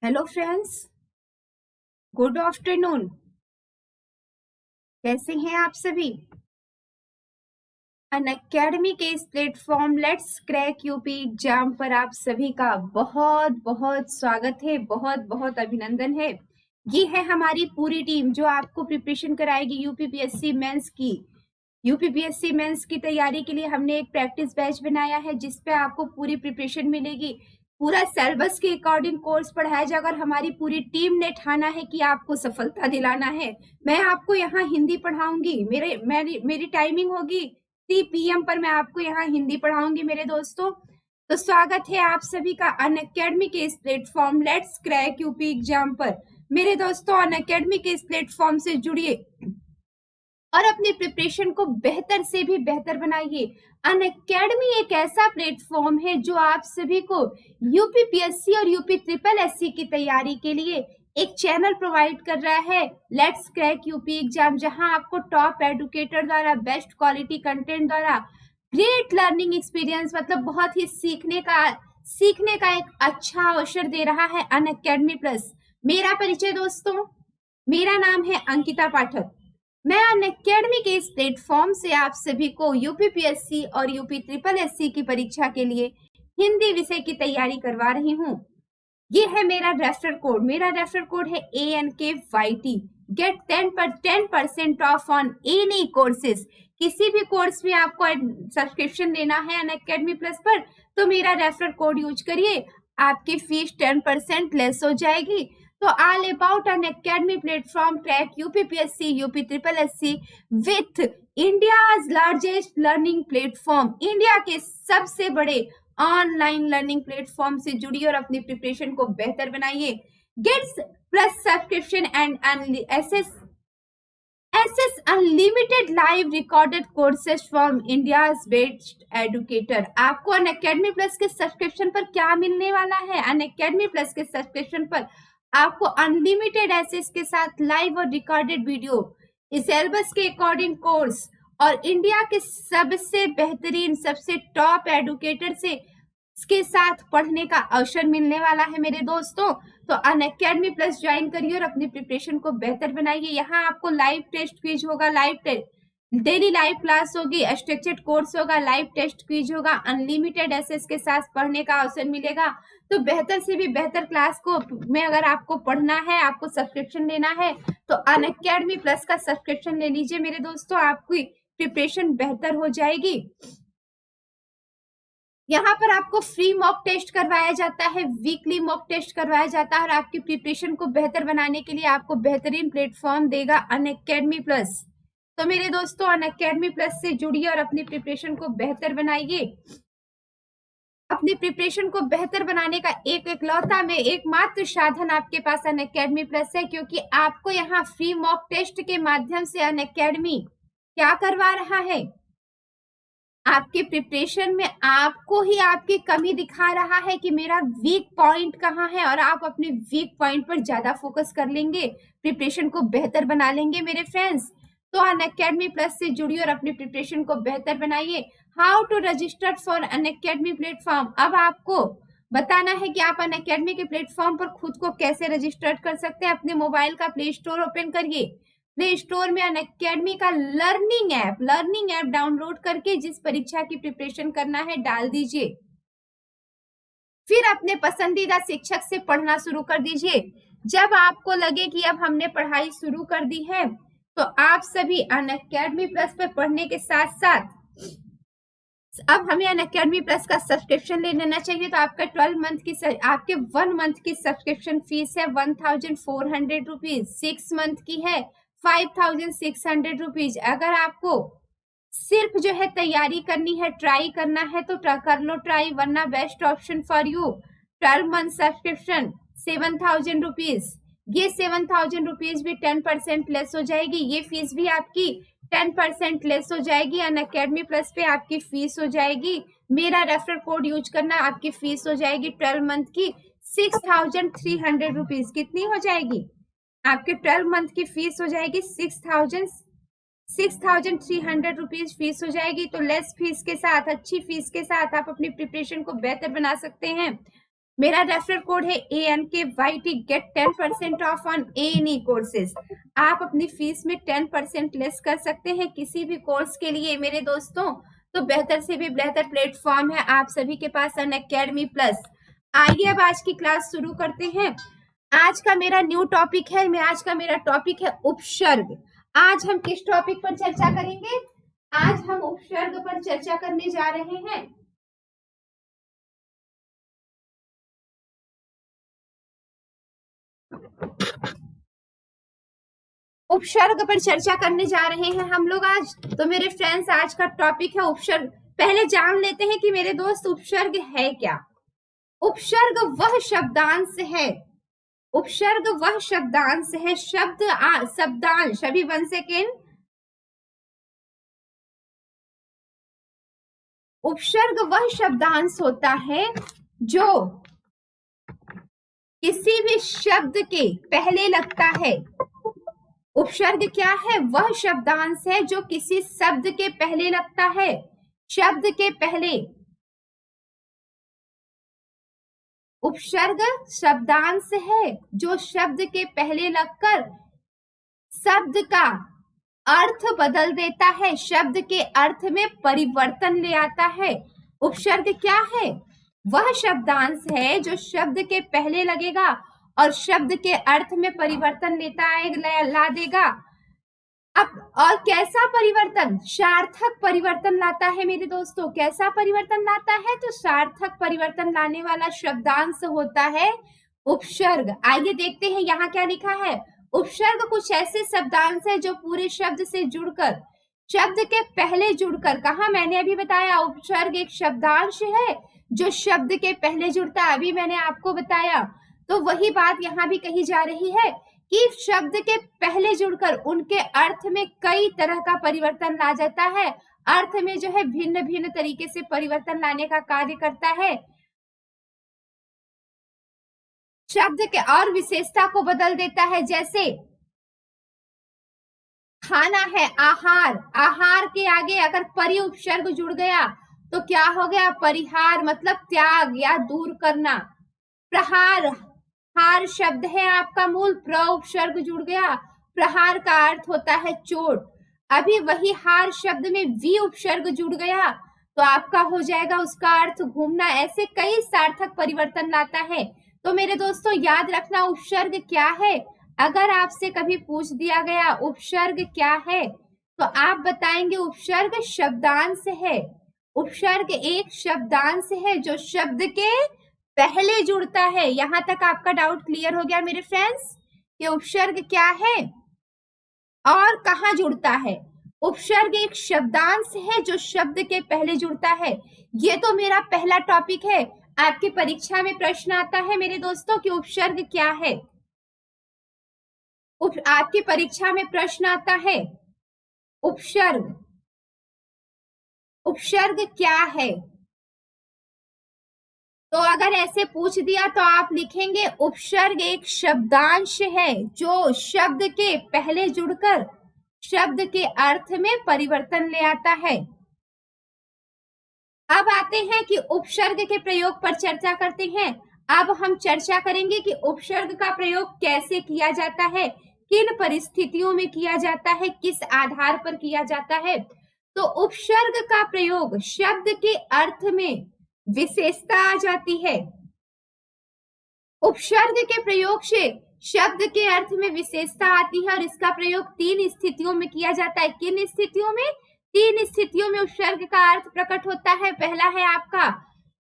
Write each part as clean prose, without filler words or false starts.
Hello friends, good afternoon. कैसे हैं आप सभी? अन अकेडमी के इस platform let's crack UP exam पर आप सभी का बहुत बहुत स्वागत है, बहुत बहुत अभिनंदन है। ये है हमारी पूरी टीम जो आपको प्रिपरेशन कराएगी यूपीपीएससी मेंस की। यूपीपीएससी मेंस की तैयारी के लिए हमने एक प्रैक्टिस बैच बनाया है जिसपे आपको पूरी प्रिपरेशन मिलेगी। पूरा सिलेबस के अकॉर्डिंग कोर्स पढ़ाया जाएगा और हमारी पूरी टीम ने ठाना है कि आपको सफलता दिलाना है। मैं आपको यहाँ हिंदी पढ़ाऊंगी। मेरी टाइमिंग होगी 3 PM पर। मैं आपको यहाँ हिंदी पढ़ाऊंगी मेरे दोस्तों। तो स्वागत है आप सभी का अन अकेडमी के इस platform let's crack UP exam पर। मेरे दोस्तों, अन अकेडमी के इस प्लेटफॉर्म से जुड़िए और अपनी प्रिपरेशन को बेहतर से भी बेहतर बनाइए। अन अकेडमी एक ऐसा प्लेटफॉर्म है जो आप सभी को यूपीपीएससी और यूपी ट्रिपल एससी की तैयारी के लिए एक चैनल प्रोवाइड कर रहा है, लेट्स क्रैक यूपी एग्जाम, जहां आपको टॉप एडुकेटर द्वारा बेस्ट क्वालिटी कंटेंट द्वारा ग्रेट लर्निंग एक्सपीरियंस, मतलब बहुत ही सीखने का एक अच्छा अवसर दे रहा है अन अकेडमी प्लस। मेरा परिचय दोस्तों, मेरा नाम है अंकिता पाठक। मैं अन अकेडमी के इस प्लेटफॉर्म से आप सभी को यूपीपीएससी और यूपी ट्रिपल एससी की परीक्षा के लिए हिंदी विषय की तैयारी करवा रही हूँ। ये है मेरा रेफरल कोड। मेरा रेफरल कोड है ANKYT। Get 10% off on any courses. किसी भी कोर्स में आपको सब्सक्रिप्शन लेना है अन अकेडमी प्लस पर तो मेरा रेफरल कोड यूज करिए, आपकी फीस 10% लेस हो जाएगी। तो all about Unacademy platform crack UPPSC UP triple SC with India's largest learning platform, India के सबसे बड़े ऑनलाइन लर्निंग प्लेटफॉर्म से जुड़िए और अपनी प्रिपरेशन को बेहतर बनाइए। Gets plus subscription and access unlimited live recorded courses from India's best educator. आपको अन अकेडमी प्लस के सब्सक्रिप्शन पर क्या मिलने वाला है? अन अकेडमी प्लस के सब्सक्रिप्शन पर आपको अनलिमिटेड एसेस के साथ लाइव और रिकॉर्डेड वीडियो, सिलेबस के अकॉर्डिंग कोर्स और इंडिया के सबसे बेहतरीन, सबसे टॉप एडुकेटर से के साथ पढ़ने का अवसर मिलने वाला है मेरे दोस्तों। तो अन अकेडमी प्लस ज्वाइन करिए और अपनी प्रिपरेशन को बेहतर बनाइए। यहाँ आपको लाइव टेस्ट क्विज होगा, डेली लाइव क्लास होगी, स्ट्रक्चर्ड कोर्स होगा, लाइव टेस्ट क्विज होगा, अनलिमिटेड एसेस के साथ पढ़ने का अवसर मिलेगा। तो बेहतर से भी बेहतर क्लास को में अगर आपको पढ़ना है, आपको सब्सक्रिप्शन लेना है तो अन अकेडमी प्लस का सब्सक्रिप्शन ले लीजिए मेरे दोस्तों, आपकी प्रिपरेशन बेहतर हो जाएगी। यहाँ पर आपको फ्री मॉक टेस्ट करवाया जाता है, वीकली मॉक टेस्ट करवाया जाता है और आपकी प्रिपरेशन को बेहतर बनाने के लिए आपको बेहतरीन प्लेटफॉर्म देगा अन अकेडमी प्लस। तो मेरे दोस्तों, अन अकेडमी प्लस से जुड़िए और अपनी प्रिपरेशन को बेहतर बनाइए। अपनी प्रिपरेशन को बेहतर बनाने का एकमात्र साधन आपके पास अन अकेडमी प्लस है, क्योंकि आपको यहाँ फ्री मॉक टेस्ट के माध्यम से अन अकेडमी क्या करवा रहा है? आपके प्रिपरेशन में आपको ही आपकी कमी दिखा रहा है कि मेरा वीक पॉइंट कहाँ है, और आप अपने वीक पॉइंट पर ज्यादा फोकस कर लेंगे, प्रिपरेशन को बेहतर बना लेंगे मेरे फ्रेंड्स। तो अन अकेडमी प्लस से जुड़िए और अपनी प्रिपरेशन को बेहतर बनाइए। How to register for Unacademy platform. अब आपको बताना है कि आप अन अकेडमी के प्लेटफॉर्म पर खुद को कैसे रजिस्टर कर सकते हैं। अपने मोबाइल का प्ले स्टोर ओपन करिए। प्ले स्टोर में अन अकेडमी का लर्निंग ऐप डाउनलोड करके जिस परीक्षा की प्रिपरेशन करना है डाल दीजिए। फिर अपने पसंदीदा शिक्षक से पढ़ना शुरू कर दीजिए। जब आपको लगे कि अब हमने पढ़ाई शुरू कर दी है तो आप सभी अन अकेडमी प्लस पे पढ़ने के साथ साथ अब हमें अन अकेडमी प्लस का सब्सक्रिप्शन ले लेना चाहिए। तो आपका 1 मंथ की सब्सक्रिप्शन फीस है 1400 रुपीज, 6 मंथ की है 5600 रुपीज। अगर आपको सिर्फ जो है तैयारी करनी है, ट्राई करना है तो कर लो ट्राई, वरना best option for you 12 month subscription 7000 rupees. ये 7000 रुपीज भी 10% लेस हो जाएगी, ये फीस भी आपकी 10% लेस हो जाएगी। अन अकेडमी प्लस पे आपकी फीस हो जाएगी, मेरा रेफरल कोड यूज करना, आपकी फीस हो जाएगी 12 मंथ की 6300 रुपीज। कितनी हो जाएगी? आपके 12 मंथ की फीस हो जाएगी 6300 रुपीज फीस हो जाएगी। तो लेस फीस के साथ, अच्छी फीस के साथ आप अपनी प्रिपरेशन को बेहतर बना सकते हैं। मेरा रेफरल कोड है ANKYT, get 10% off on ANE courses. आप अपनी फीस में 10% लेस कर सकते हैं किसी भी कोर्स के लिए मेरे दोस्तों। तो बेहतर से भी बेहतर प्लेटफॉर्म है आप सभी के पास अनअकैडमी प्लस। आइए अब आज की क्लास शुरू करते हैं। आज का मेरा न्यू टॉपिक है, आज का मेरा टॉपिक है उपसर्ग। आज हम किस टॉपिक पर चर्चा करेंगे? आज हम उपसर्ग पर चर्चा करने जा रहे हैं। उपसर्ग पर चर्चा करने जा रहे हैं हम लोग आज। तो मेरे फ्रेंड्स, आज का टॉपिक है उपसर्ग। पहले जान लेते हैं कि मेरे दोस्त उपसर्ग है क्या। उपसर्ग वह शब्दांश है, उपसर्ग वह शब्दांश है, शब्दांश। अभी 1 सेकेंड। उपसर्ग वह शब्दांश होता है जो किसी भी शब्द के पहले लगता है। उपसर्ग क्या है? वह शब्दांश है जो किसी शब्द के पहले लगता है, शब्द के पहले। उपसर्ग शब्दांश है जो शब्द के पहले लगकर शब्द का अर्थ बदल देता है, शब्द के अर्थ में परिवर्तन ले आता है। उपसर्ग क्या है? वह शब्दांश है जो शब्द के पहले लगेगा और शब्द के अर्थ में परिवर्तन ला देगा। अब और कैसा परिवर्तन? सार्थक परिवर्तन लाता है मेरे दोस्तों। कैसा परिवर्तन लाता है? तो सार्थक परिवर्तन लाने वाला शब्दांश होता है उपसर्ग। आइए देखते हैं यहाँ क्या लिखा है। उपसर्ग कुछ ऐसे शब्दांश है जो पूरे शब्द से जुड़कर, शब्द के पहले जुड़कर, कहा मैंने अभी बताया उपसर्ग एक शब्दांश है जो शब्द के पहले जुड़ता है, अभी मैंने आपको बताया। तो वही बात यहाँ भी कही जा रही है कि शब्द के पहले जुड़कर उनके अर्थ में कई तरह का परिवर्तन ला जाता है, अर्थ में जो है भिन्न भिन्न तरीके से परिवर्तन लाने का कार्य करता है, शब्द के और विशेषता को बदल देता है। जैसे खाना है आहार, आहार के आगे अगर परि उपसर्ग जुड़ गया तो क्या हो गया? परिहार, मतलब त्याग या दूर करना। प्रहार, हार शब्द है आपका मूल, प्र उपसर्ग जुड़ गया, प्रहार का अर्थ होता है चोट। अभी वही हार शब्द में वी उपसर्ग जुड़ गया तो आपका हो जाएगा उसका अर्थ घूमना। ऐसे कई सार्थक परिवर्तन लाता है। तो मेरे दोस्तों याद रखना उपसर्ग क्या है। अगर आपसे कभी पूछ दिया गया उपसर्ग क्या है तो आप बताएंगे उपसर्ग शब्दांश है। उपसर्ग एक शब्दांश है जो शब्द के पहले जुड़ता है। यहां तक आपका डाउट क्लियर हो गया मेरे फ्रेंड्स कि उपसर्ग क्या है और कहाँ जुड़ता है। उपसर्ग एक शब्दांश है जो शब्द के पहले जुड़ता है। ये तो मेरा पहला टॉपिक है। आपकी परीक्षा में प्रश्न आता है मेरे दोस्तों कि उपसर्ग क्या है। आपकी परीक्षा में प्रश्न आता है उपसर्ग, उपसर्ग क्या है। तो अगर ऐसे पूछ दिया तो आप लिखेंगे उपसर्ग एक शब्दांश है जो शब्द के पहले जुड़कर शब्द के अर्थ में परिवर्तन ले आता है। अब आते हैं कि उपसर्ग के प्रयोग पर चर्चा करते हैं। अब हम चर्चा करेंगे कि उपसर्ग का प्रयोग कैसे किया जाता है, किन परिस्थितियों में किया जाता है, किस आधार पर किया जाता है। तो उपसर्ग का प्रयोग शब्द के अर्थ में विशेषता आ जाती है। उपसर्ग के प्रयोग से शब्द के अर्थ में विशेषता आती है और इसका प्रयोग 3 स्थितियों में किया जाता है। किन स्थितियों में? 3 स्थितियों में उपसर्ग का अर्थ प्रकट होता है। पहला है आपका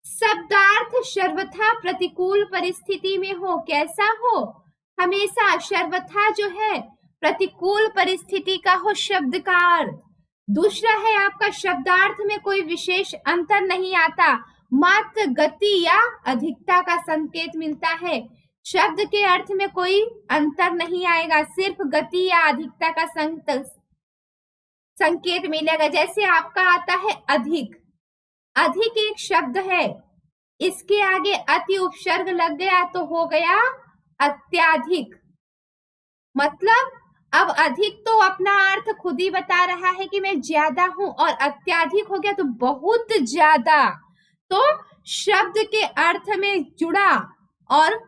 शब्दार्थ सर्वथा प्रतिकूल परिस्थिति में हो। कैसा हो? हमेशा सर्वथा जो है प्रतिकूल परिस्थिति का हो शब्द का अर्थ। दूसरा है आपका शब्दार्थ में कोई विशेष अंतर नहीं आता, मात्र गति या अधिकता का संकेत मिलता है। शब्द के अर्थ में कोई अंतर नहीं आएगा, सिर्फ गति या अधिकता का संकेत मिलेगा। जैसे आपका आता है अधिक, अधिक एक शब्द है, इसके आगे अति उपसर्ग लग गया तो हो गया अत्याधिक। मतलब अब अधिक तो अपना अर्थ खुद ही बता रहा है कि मैं ज्यादा हूं और अत्याधिक हो गया तो बहुत ज्यादा। तो शब्द के अर्थ में जुड़ा और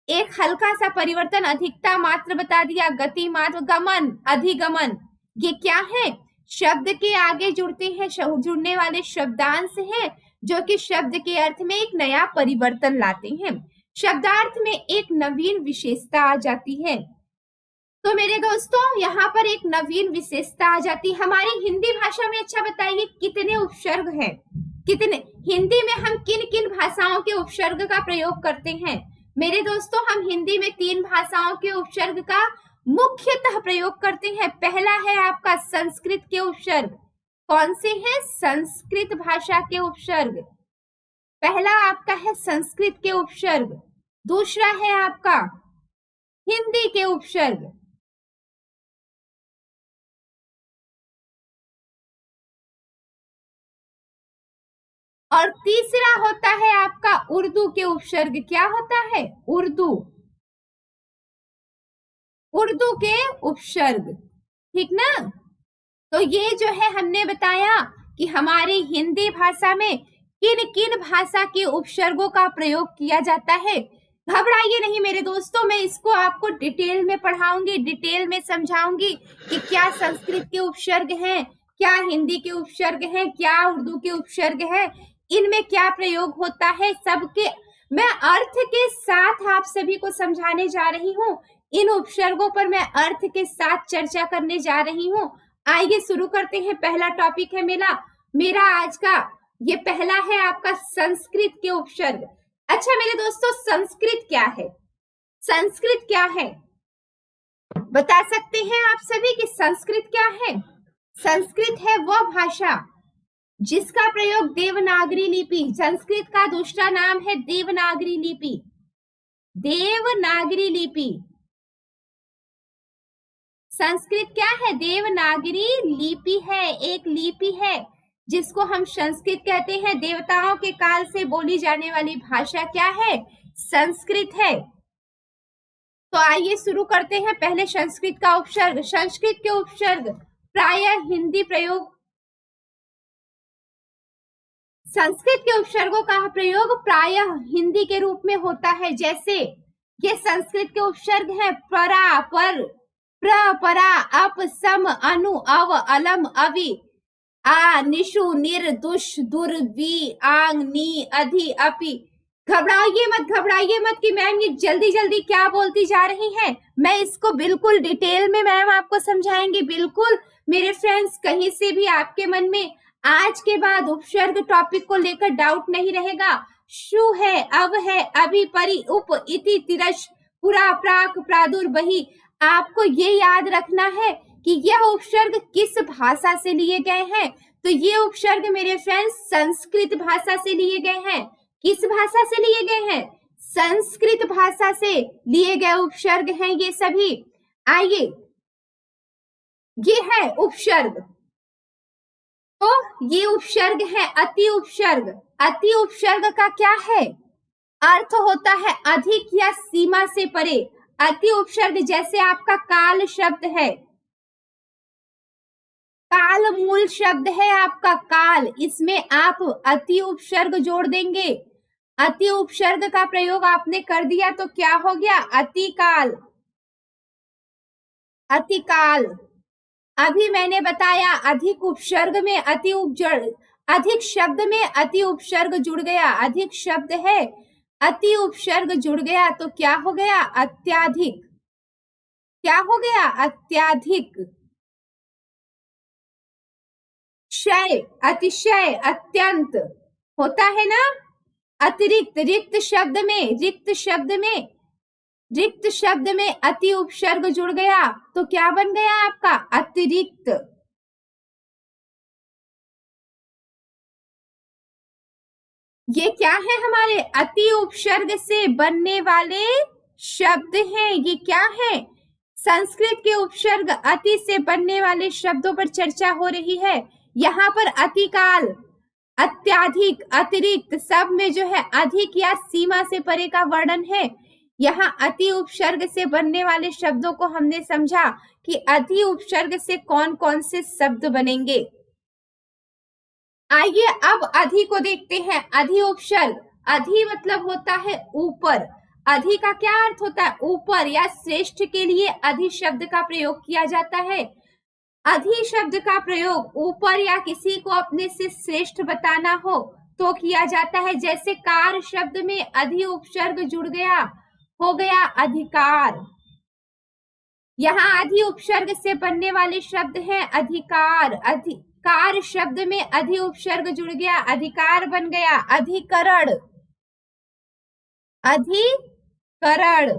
एक हल्का सा परिवर्तन, अधिकता मात्र बता दिया, गति मात्र, गमन, अधिगमन, ये क्या है? शब्द के आगे जुड़ने वाले शब्दांश हैं जो कि शब्द के अर्थ में एक नया परिवर्तन लाते हैं, शब्दार्थ में एक नवीन विशेषता आ जाती है। तो मेरे दोस्तों यहाँ पर एक नवीन विशेषता आ जाती है। हमारी हिंदी भाषा में अच्छा बताइए कितने उपसर्ग हैं? कितने? हिंदी में हम किन किन भाषाओं के उपसर्ग का प्रयोग करते हैं? मेरे दोस्तों हम हिंदी में 3 भाषाओं के उपसर्ग का मुख्यतः प्रयोग करते हैं। पहला है आपका संस्कृत के उपसर्ग। कौन से हैं? संस्कृत भाषा के उपसर्ग। पहला आपका है संस्कृत के उपसर्ग, दूसरा है आपका हिंदी के उपसर्ग, और तीसरा होता है आपका उर्दू के उपसर्ग। क्या होता है? उर्दू, उर्दू के उपसर्ग, ठीक ना? तो ये जो है हमने बताया कि हमारी हिंदी भाषा में किन किन भाषा के उपसर्गों का प्रयोग किया जाता है। घबराइए नहीं मेरे दोस्तों, मैं इसको आपको डिटेल में पढ़ाऊंगी, डिटेल में समझाऊंगी कि क्या संस्कृत के उपसर्ग हैं, क्या हिंदी के उपसर्ग हैं, क्या उर्दू के उपसर्ग हैं, इनमें क्या प्रयोग होता है, सबके मैं अर्थ के साथ आप सभी को समझाने जा रही हूँ। इन उपसर्गों पर मैं अर्थ के साथ चर्चा करने जा रही हूँ। आइए शुरू करते हैं। पहला टॉपिक है मेरा आज का, ये पहला है आपका संस्कृत के उपसर्ग। अच्छा मेरे दोस्तों, संस्कृत क्या है? संस्कृत क्या है बता सकते हैं आप सभी कि संस्कृत क्या है? संस्कृत है वह भाषा जिसका प्रयोग देवनागरी लिपि, संस्कृत का दूसरा नाम है देवनागरी लिपि, देवनागरी लिपि। संस्कृत क्या है? देवनागरी लिपि है, एक लिपि है जिसको हम संस्कृत कहते हैं। देवताओं के काल से बोली जाने वाली भाषा क्या है? संस्कृत है। तो आइए शुरू करते हैं। पहले संस्कृत का उपसर्ग। संस्कृत के उपसर्ग प्रायः हिंदी प्रयोग, संस्कृत के उपसर्गों का प्रयोग प्रायः हिंदी के रूप में होता है। जैसे ये संस्कृत के उपसर्ग हैं परा, पर, प्र, परा, अप, सम, अनु, अव, अलम, अवि, आ, निशु, निर, दुष, दुर, वी, आंग, नी, अधि, अपि। घबराइए मत कि मैम ये जल्दी जल्दी क्या बोलती जा रही हैं। मैं इसको बिल्कुल डिटेल में मैम आपको समझाएंगे। बिल्कुल मेरे फ्रेंड्स, कहीं से भी आपके मन में आज के बाद उपसर्ग टॉपिक को लेकर डाउट नहीं रहेगा। शु है, अव है, अभि, परि, उप, इति, तिरश, पुरा, प्राक, प्रादुर, बहि। आपको ये याद रखना है कि यह उपसर्ग किस भाषा से लिए गए हैं। तो ये उपसर्ग मेरे फ्रेंड्स संस्कृत भाषा से लिए गए हैं। किस भाषा से लिए गए हैं? संस्कृत भाषा से लिए गए उपसर्ग हैं ये सभी। आइए, ये है उपसर्ग। तो ये उपसर्ग है अति उपसर्ग। अति उपसर्ग का क्या है? अर्थ होता है अधिक या सीमा से परे। अति उपसर्ग जैसे आपका काल शब्द है, काल मूल शब्द है आपका काल, इसमें आप अति उपसर्ग जोड़ देंगे। अति उपसर्ग का प्रयोग आपने कर दिया तो क्या हो गया? अतिकाल, अतिकाल। अभी मैंने बताया अधिक उपसर्ग में अति उपसर्ग, अधिक शब्द में अति उपसर्ग जुड़ गया, अधिक शब्द है अति उपसर्ग जुड़ गया तो क्या हो गया? अत्याधिक। क्या हो गया? अत्याधिक। शय, अतिशय, अत्यंत होता है ना। अतिरिक्त, रिक्त शब्द में, रिक्त शब्द में अति उपसर्ग जुड़ गया तो क्या बन गया आपका? अतिरिक्त। ये क्या है? हमारे अति उपसर्ग से बनने वाले शब्द हैं। ये क्या है? संस्कृत के उपसर्ग अति से बनने वाले शब्दों पर चर्चा हो रही है। यहाँ पर अतिकाल, अत्याधिक, अतिरिक्त सब में जो है अधिक या सीमा से परे का वर्णन है। यहाँ अति उपसर्ग से बनने वाले शब्दों को हमने समझा कि अति उपसर्ग से कौन कौन से शब्द बनेंगे। आइए अब अधि को देखते हैं। अधि उपसर्ग, अधि मतलब होता है ऊपर। अधि का क्या अर्थ होता है? ऊपर या श्रेष्ठ के लिए अधि शब्द का प्रयोग किया जाता है। अधि शब्द का प्रयोग ऊपर या किसी को अपने से श्रेष्ठ बताना हो तो किया जाता है। जैसे कार शब्द में अधि उपसर्ग जुड़ गया, हो गया अधिकार। यहाँ अधि उपसर्ग से बनने वाले शब्द हैं अधिकार। अधिकार शब्द में अधि उपसर्ग जुड़ गया, अधिकार बन गया अधिकरण। अधिकरण,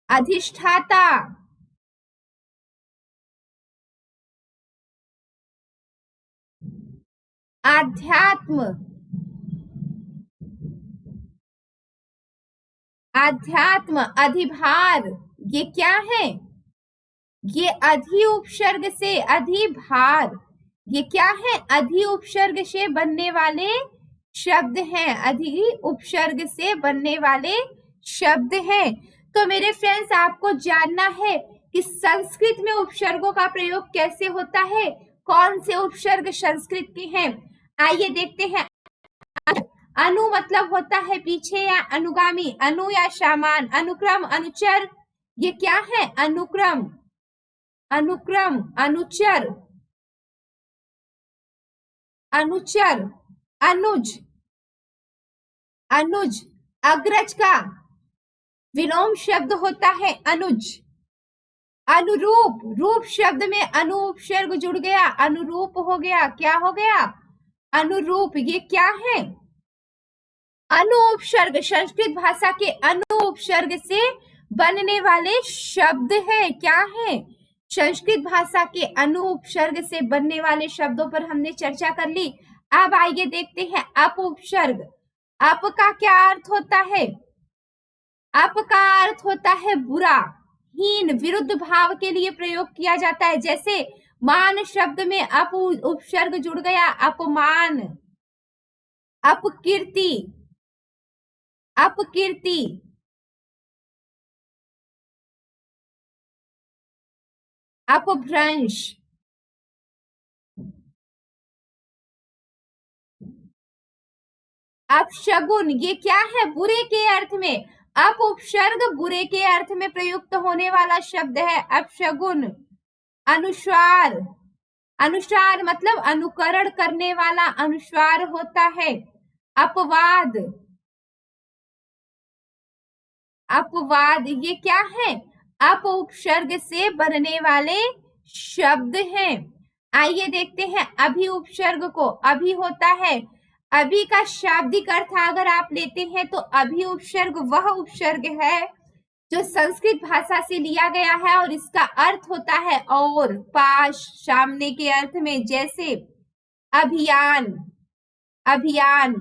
अधिष्ठाता, आध्यात्म, आध्यात्म, अधिभार। ये क्या है? ये अधि उपसर्ग से अधिभार। ये क्या है? अधि उपसर्ग से बनने वाले शब्द हैं। अधि उपसर्ग से बनने वाले शब्द हैं। तो मेरे फ्रेंड्स, आपको जानना है कि संस्कृत में उपसर्गों का प्रयोग कैसे होता है, कौन से उपसर्ग संस्कृत के हैं। आइए देखते हैं। अनु मतलब होता है पीछे या अनुगामी, अनु या सामान। अनुक्रम, अनुचर, ये क्या है? अनुक्रम, अनुक्रम, अनुचर, अनुचर, अनुज, अनुज। अग्रज का विलोम शब्द होता है अनुज। अनुरूप, रूप शब्द में अनु उपसर्ग जुड़ गया, अनुरूप हो गया। क्या हो गया? अनुरूप। ये क्या है? अनु उपसर्ग संस्कृत भाषा के अनु उपसर्ग से बनने वाले शब्द है। क्या है? संस्कृत भाषा के अनु उपसर्ग से बनने वाले शब्दों पर हमने चर्चा कर ली। अब आइए देखते हैं अप उपसर्ग। अप का क्या अर्थ होता है? अप का अर्थ होता है बुरा, हीन, विरुद्ध भाव के लिए प्रयोग किया जाता है। जैसे मान शब्द में अप उपसर्ग जुड़ गया, अपमान, अपकीर्ति, अपकीर्ति, अपभ्रंश। अपशगुन, ये क्या है? बुरे के अर्थ में। अप उपसर्ग बुरे के अर्थ में प्रयुक्त होने वाला शब्द है अपशगुन। अनुस्वार, अनुस्वार मतलब अनुकरण करने वाला अनुस्वार होता है। अपवाद, अपवाद, ये क्या है? अप उपसर्ग से बनने वाले शब्द हैं। आइए देखते हैं अभि उपसर्ग को। अभि होता है, अभि का शाब्दिक अर्थ अगर आप लेते हैं तो अभि उपसर्ग वह उपसर्ग है जो संस्कृत भाषा से लिया गया है और इसका अर्थ होता है और, पास, सामने के अर्थ में। जैसे अभियान, अभियान,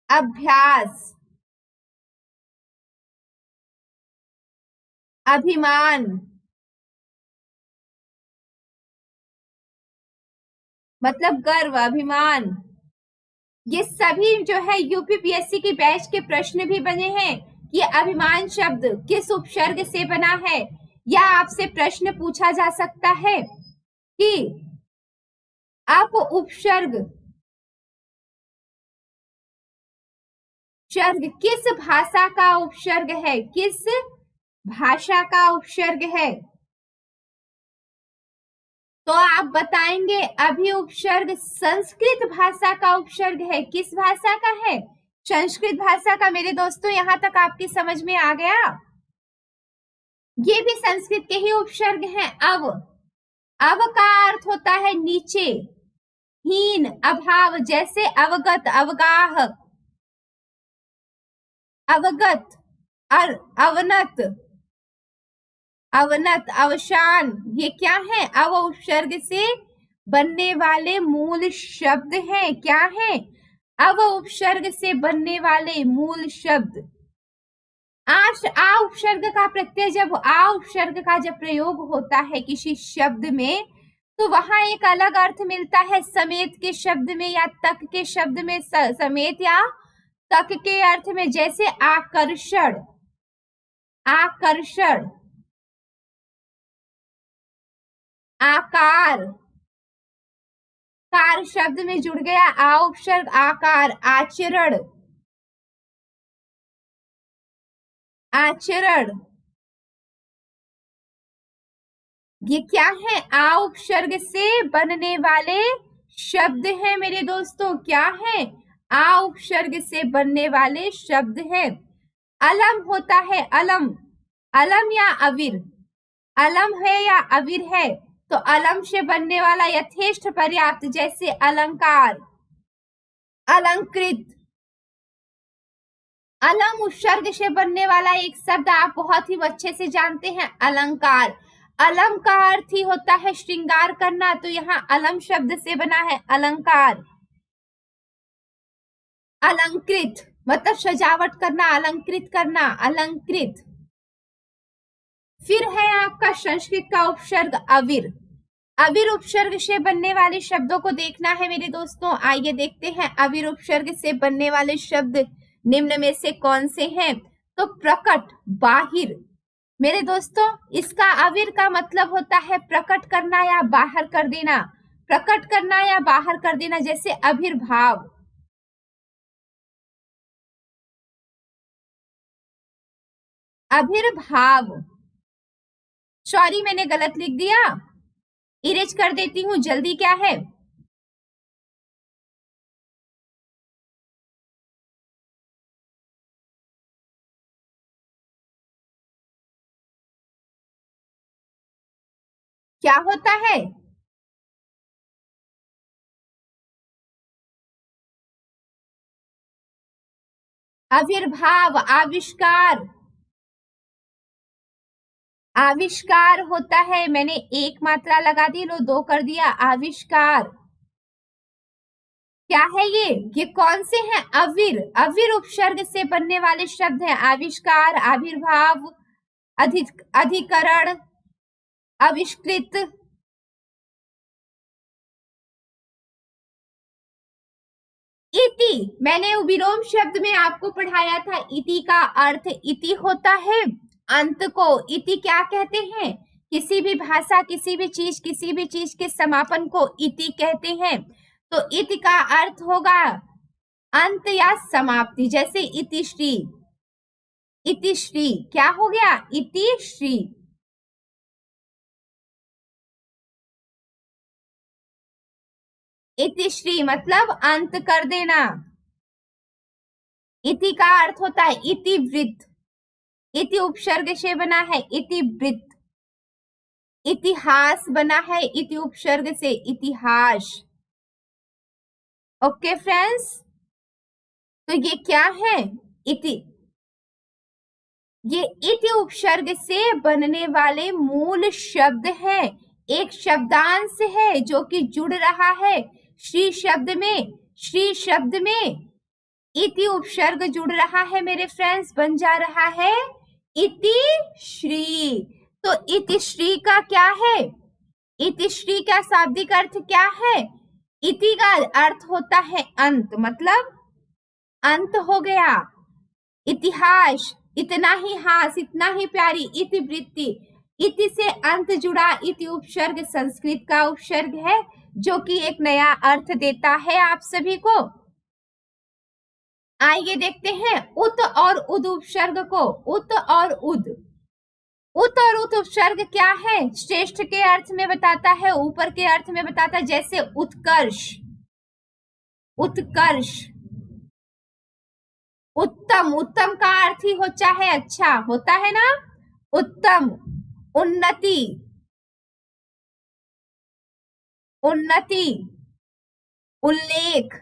अभ्यास, अभिमान, मतलब गर्व, अभिमान। ये सभी जो है यूपीपीएससी की बैच के प्रश्न भी बने हैं कि अभिमान शब्द किस उपसर्ग से बना है, या आपसे प्रश्न पूछा जा सकता है कि आप उपसर्ग उपसर्ग किस भाषा का उपसर्ग है, किस भाषा का उपसर्ग है। तो आप बताएंगे अभि उपसर्ग संस्कृत भाषा का उपसर्ग है। किस भाषा का है? संस्कृत भाषा का। मेरे दोस्तों, यहाँ तक आपकी समझ में आ गया? ये भी संस्कृत के ही उपसर्ग हैं। अव का अर्थ होता है नीचे, हीन, अभाव। जैसे अवगत, अवगाह, अवगत, अवनत, अवनत, अवसान। ये क्या है? अव उपसर्ग से बनने वाले मूल शब्द हैं। क्या है? अव उपसर्ग से बनने वाले मूल शब्द। आ उपसर्ग का प्रत्यय जब आ उपसर्ग का जब प्रयोग होता है किसी शब्द में तो वहां एक अलग अर्थ मिलता है समेत के शब्द में या तक के शब्द में, समेत या तक के अर्थ में। जैसे आकर्षण, आकर्षण, आकार, कार शब्द में जुड़ गया आ उपसर्ग आकार, आचरण, आचरण। ये क्या है? आ उपसर्ग से बनने वाले शब्द हैं मेरे दोस्तों। क्या है? आ उपसर्ग से बनने वाले शब्द हैं। अलम होता है, अलम, अलम या अवीर, अलम है या अवीर है, तो अलम से बनने वाला यथेष्ट, पर्याप्त, जैसे अलंकार, अलंकृत। अलम उपसर्ग से बनने वाला एक शब्द आप बहुत ही अच्छे से जानते हैं, अलंकार। अलम का अर्थ ही होता है श्रृंगार करना, तो यहाँ अलम शब्द से बना है अलंकार। अलंकृत मतलब सजावट करना, अलंकृत करना, अलंकृत। फिर है आपका संस्कृत का उपसर्ग अवीर। अवीर उपसर्ग से बनने वाले शब्दों को देखना है मेरे दोस्तों। आइए देखते हैं अवीर उपसर्ग से बनने वाले शब्द निम्न में से कौन से हैं। तो प्रकट, बाहिर। मेरे दोस्तों, इसका अवीर का मतलब होता है प्रकट करना या बाहर कर देना, प्रकट करना या बाहर कर देना, जैसे आविर्भाव, आविर्भाव। सॉरी, मैंने गलत लिख दिया, इरेज कर देती हूँ, जल्दी क्या है। क्या होता है? आविर्भाव, आविष्कार, आविष्कार होता है। मैंने एक मात्रा लगा दी, लो दो कर दिया, आविष्कार। क्या है ये कौन से हैं? अवीर, अवीर उपसर्ग से बनने वाले शब्द हैं। आविष्कार, आविर्भाव, अधिकरण, आविष्कृत। इति, मैंने विलोम शब्द में आपको पढ़ाया था, इति का अर्थ, इति होता है अंत को। इति क्या कहते हैं? किसी भी भाषा, किसी भी चीज के समापन को इति कहते हैं। तो इति का अर्थ होगा अंत या समाप्ति, जैसे इतिश्री, इतिश्री क्या हो गया? इतिश्री। इतिश्री मतलब अंत कर देना। इति का अर्थ होता है इतिवृत्त, इति उपसर्ग से बना है इतिवृत्त। इतिहास बना है इति उपसर्ग से, इतिहास। ओके फ्रेंड्स, तो ये क्या है? इति, ये इति उपसर्ग से बनने वाले मूल शब्द है। एक शब्दांश है जो कि जुड़ रहा है श्री शब्द में, श्री शब्द में इति उपसर्ग जुड़ रहा है मेरे फ्रेंड्स, बन जा रहा है इति श्री। तो इति श्री का क्या है? इति श्री का शाब्दिक अर्थ क्या है? इति का अर्थ होता है अंत, मतलब अंत हो गया। इतिहास, इतना ही हास, इतना ही प्यारी, इतिवृत्ति, इति से अंत जुड़ा इति उपसर्ग संस्कृत का उपसर्ग है जो कि एक नया अर्थ देता है आप सभी को। आइए देखते हैं उत और उद उपसर्ग को। उत और उद, उत और उत उपसर्ग क्या है? श्रेष्ठ के अर्थ में बताता है, ऊपर के अर्थ में बताता है, जैसे उत्कर्ष, उत्कर्ष। उत्तम, उत्तम का अर्थ ही होता है अच्छा, होता है ना, उत्तम। उन्नति, उन्नति, उल्लेख।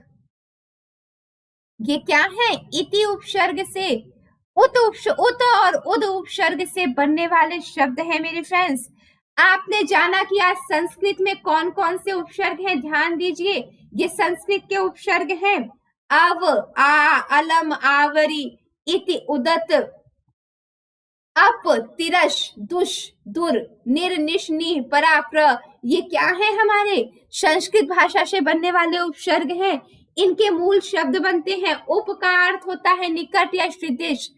ये क्या है? इति उपसर्ग से उत और उद उपसर्ग से बनने वाले शब्द हैं मेरे फ्रेंड्स। आपने जाना कि आज संस्कृत में कौन कौन से उपसर्ग हैं, ध्यान दीजिए। ये संस्कृत के उपसर्ग हैं अव, आ, अलम, आवरी, इति, उदत, अप, तिरस, दुष, दुर, निर, निश, नि, परा, प्र। ये क्या है? हमारे संस्कृत भाषा से बनने वाले उपसर्ग हैं। इनके मूल शब्द बनते हैं। उप का अर्थ होता है निकट या सदृश।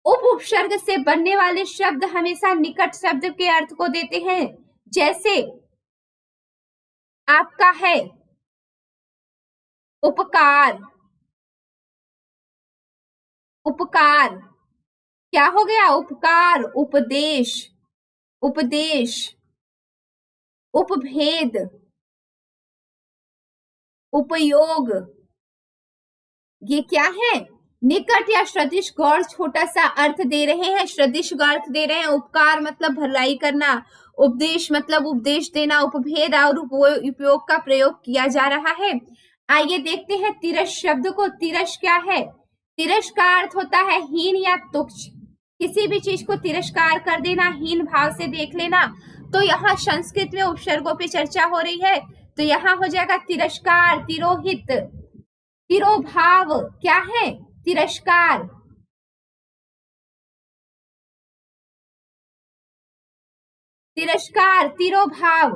उप उपसर्ग से बनने वाले शब्द हमेशा निकट शब्द के अर्थ को देते हैं, जैसे आपका है उपकार, उपकार क्या हो गया? उपकार, उपदेश, उपदेश, उपभेद, उपयोग, ये क्या है? निकट या सदृश गौर छोटा सा अर्थ दे रहे हैं, सदृश का अर्थ दे रहे हैं। उपकार मतलब भलाई करना, उपदेश मतलब उपदेश देना, उपभेद और उपयोग का प्रयोग किया जा रहा है। आइए देखते हैं तिरस शब्द को। तिरस क्या है? तिरस का अर्थ होता है हीन या तुच्छ, किसी भी चीज को तिरस्कार कर देना, हीन भाव से देख लेना। तो यहाँ संस्कृत में उपसर्गों पे चर्चा हो रही है, तो यहाँ हो जाएगा तिरस्कार, तिरोहित, तिरोभाव क्या है? तिरस्कार, तिरस्कार, तिरोभाव,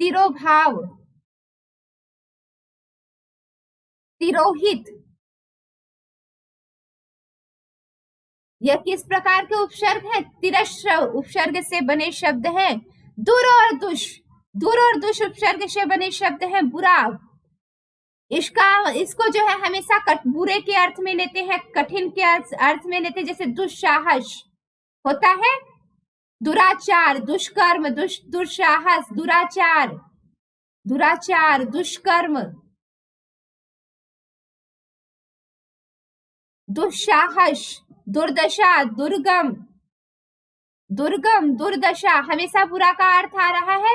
तिरोभाव, तिरोहित, यह किस प्रकार के उपसर्ग है? तिरस उपसर्ग से बने शब्द हैं। दुर और दुष, दुर और दुष उपसर्ग से बने शब्द हैं। बुरा, इसको जो है हमेशा बुरे के अर्थ में लेते हैं, कठिन के अर्थ में लेते हैं। जैसे दुस्साहस होता है दुराचार, दुष्कर्म, दुस्साहस, दुराचार, दुराचार, दुष्कर्म, दुस्साहस, दुर्दशा, दुर्गम, दुर्गम, दुर्दशा हमेशा बुरा का अर्थ आ रहा है।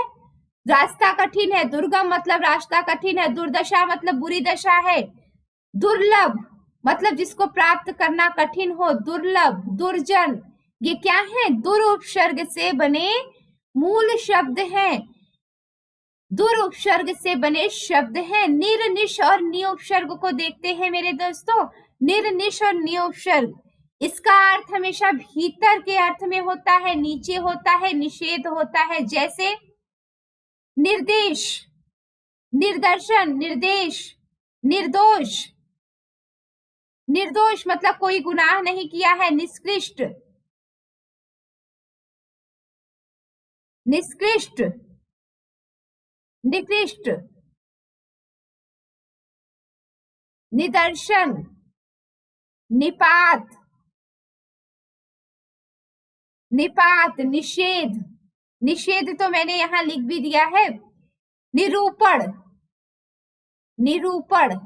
रास्ता कठिन है, दुर्गम मतलब रास्ता कठिन है, दुर्दशा मतलब बुरी दशा है। दुर्लभ मतलब जिसको प्राप्त करना कठिन हो, दुर्लभ, दुर्जन, ये क्या है? दुर उपसर्ग से बने मूल शब्द हैं, दुर उपसर्ग से बने शब्द हैं। निर, निश और नि उपसर्ग को देखते हैं मेरे दोस्तों। निर, निश और नि उपसर्ग, इसका अर्थ हमेशा भीतर के अर्थ में होता है, नीचे होता है, निषेध होता है। जैसे निर्देश, निर्दर्शन, निर्देश, निर्दोष, निर्दोष मतलब कोई गुनाह नहीं किया है। निष्कृष्ट, निष्कृष्ट, निकृष्ट, निदर्शन, निपात, निपात, निषेध, निषेध तो मैंने यहां लिख भी दिया है। निरूपण, निरूपण,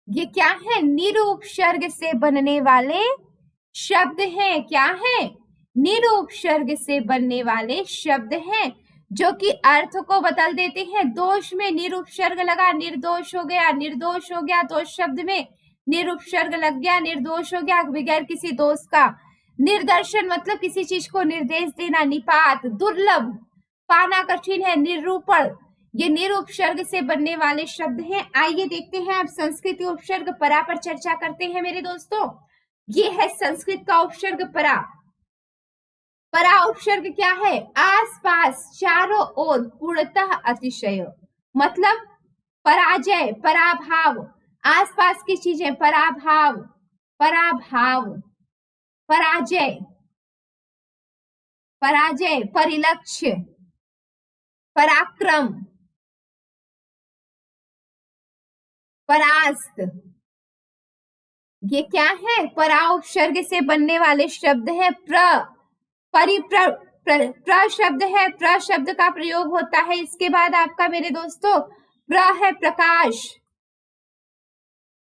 ये क्या है? निरूपसर्ग से बनने वाले शब्द हैं। क्या है? निरूपसर्ग से बनने वाले शब्द हैं, जो कि अर्थ को बदल देते हैं। दोष में निरूपसर्ग लगा, निर्दोष हो गया, निर्दोष हो गया। दोष शब्द में निरूपसर्ग लग गया, निर्दोष हो गया, बगैर किसी दोष का। निर्दर्शन मतलब किसी चीज को निर्देश देना। निपात, दुर्लभ, पाना कठिन है। निरूपण, ये निरूपसर्ग से बनने वाले शब्द हैं। आइए देखते हैं, अब संस्कृत उपसर्ग परा पर चर्चा करते हैं मेरे दोस्तों। ये है संस्कृत का उपसर्ग परा। परा उपसर्ग क्या है? आसपास, चारों ओर, पूर्णतः, अतिशय, मतलब पराजय, पराभाव, आसपास की चीजें, पराभाव, पराभाव, पराजय, पराजय, परिलक्ष्य, पराक्रम, परास्त, ये क्या है? परा उपसर्ग से बनने वाले शब्द है। प्र शब्द है, प्र शब्द का प्रयोग होता है। इसके बाद आपका मेरे दोस्तों प्र है प्रकाश,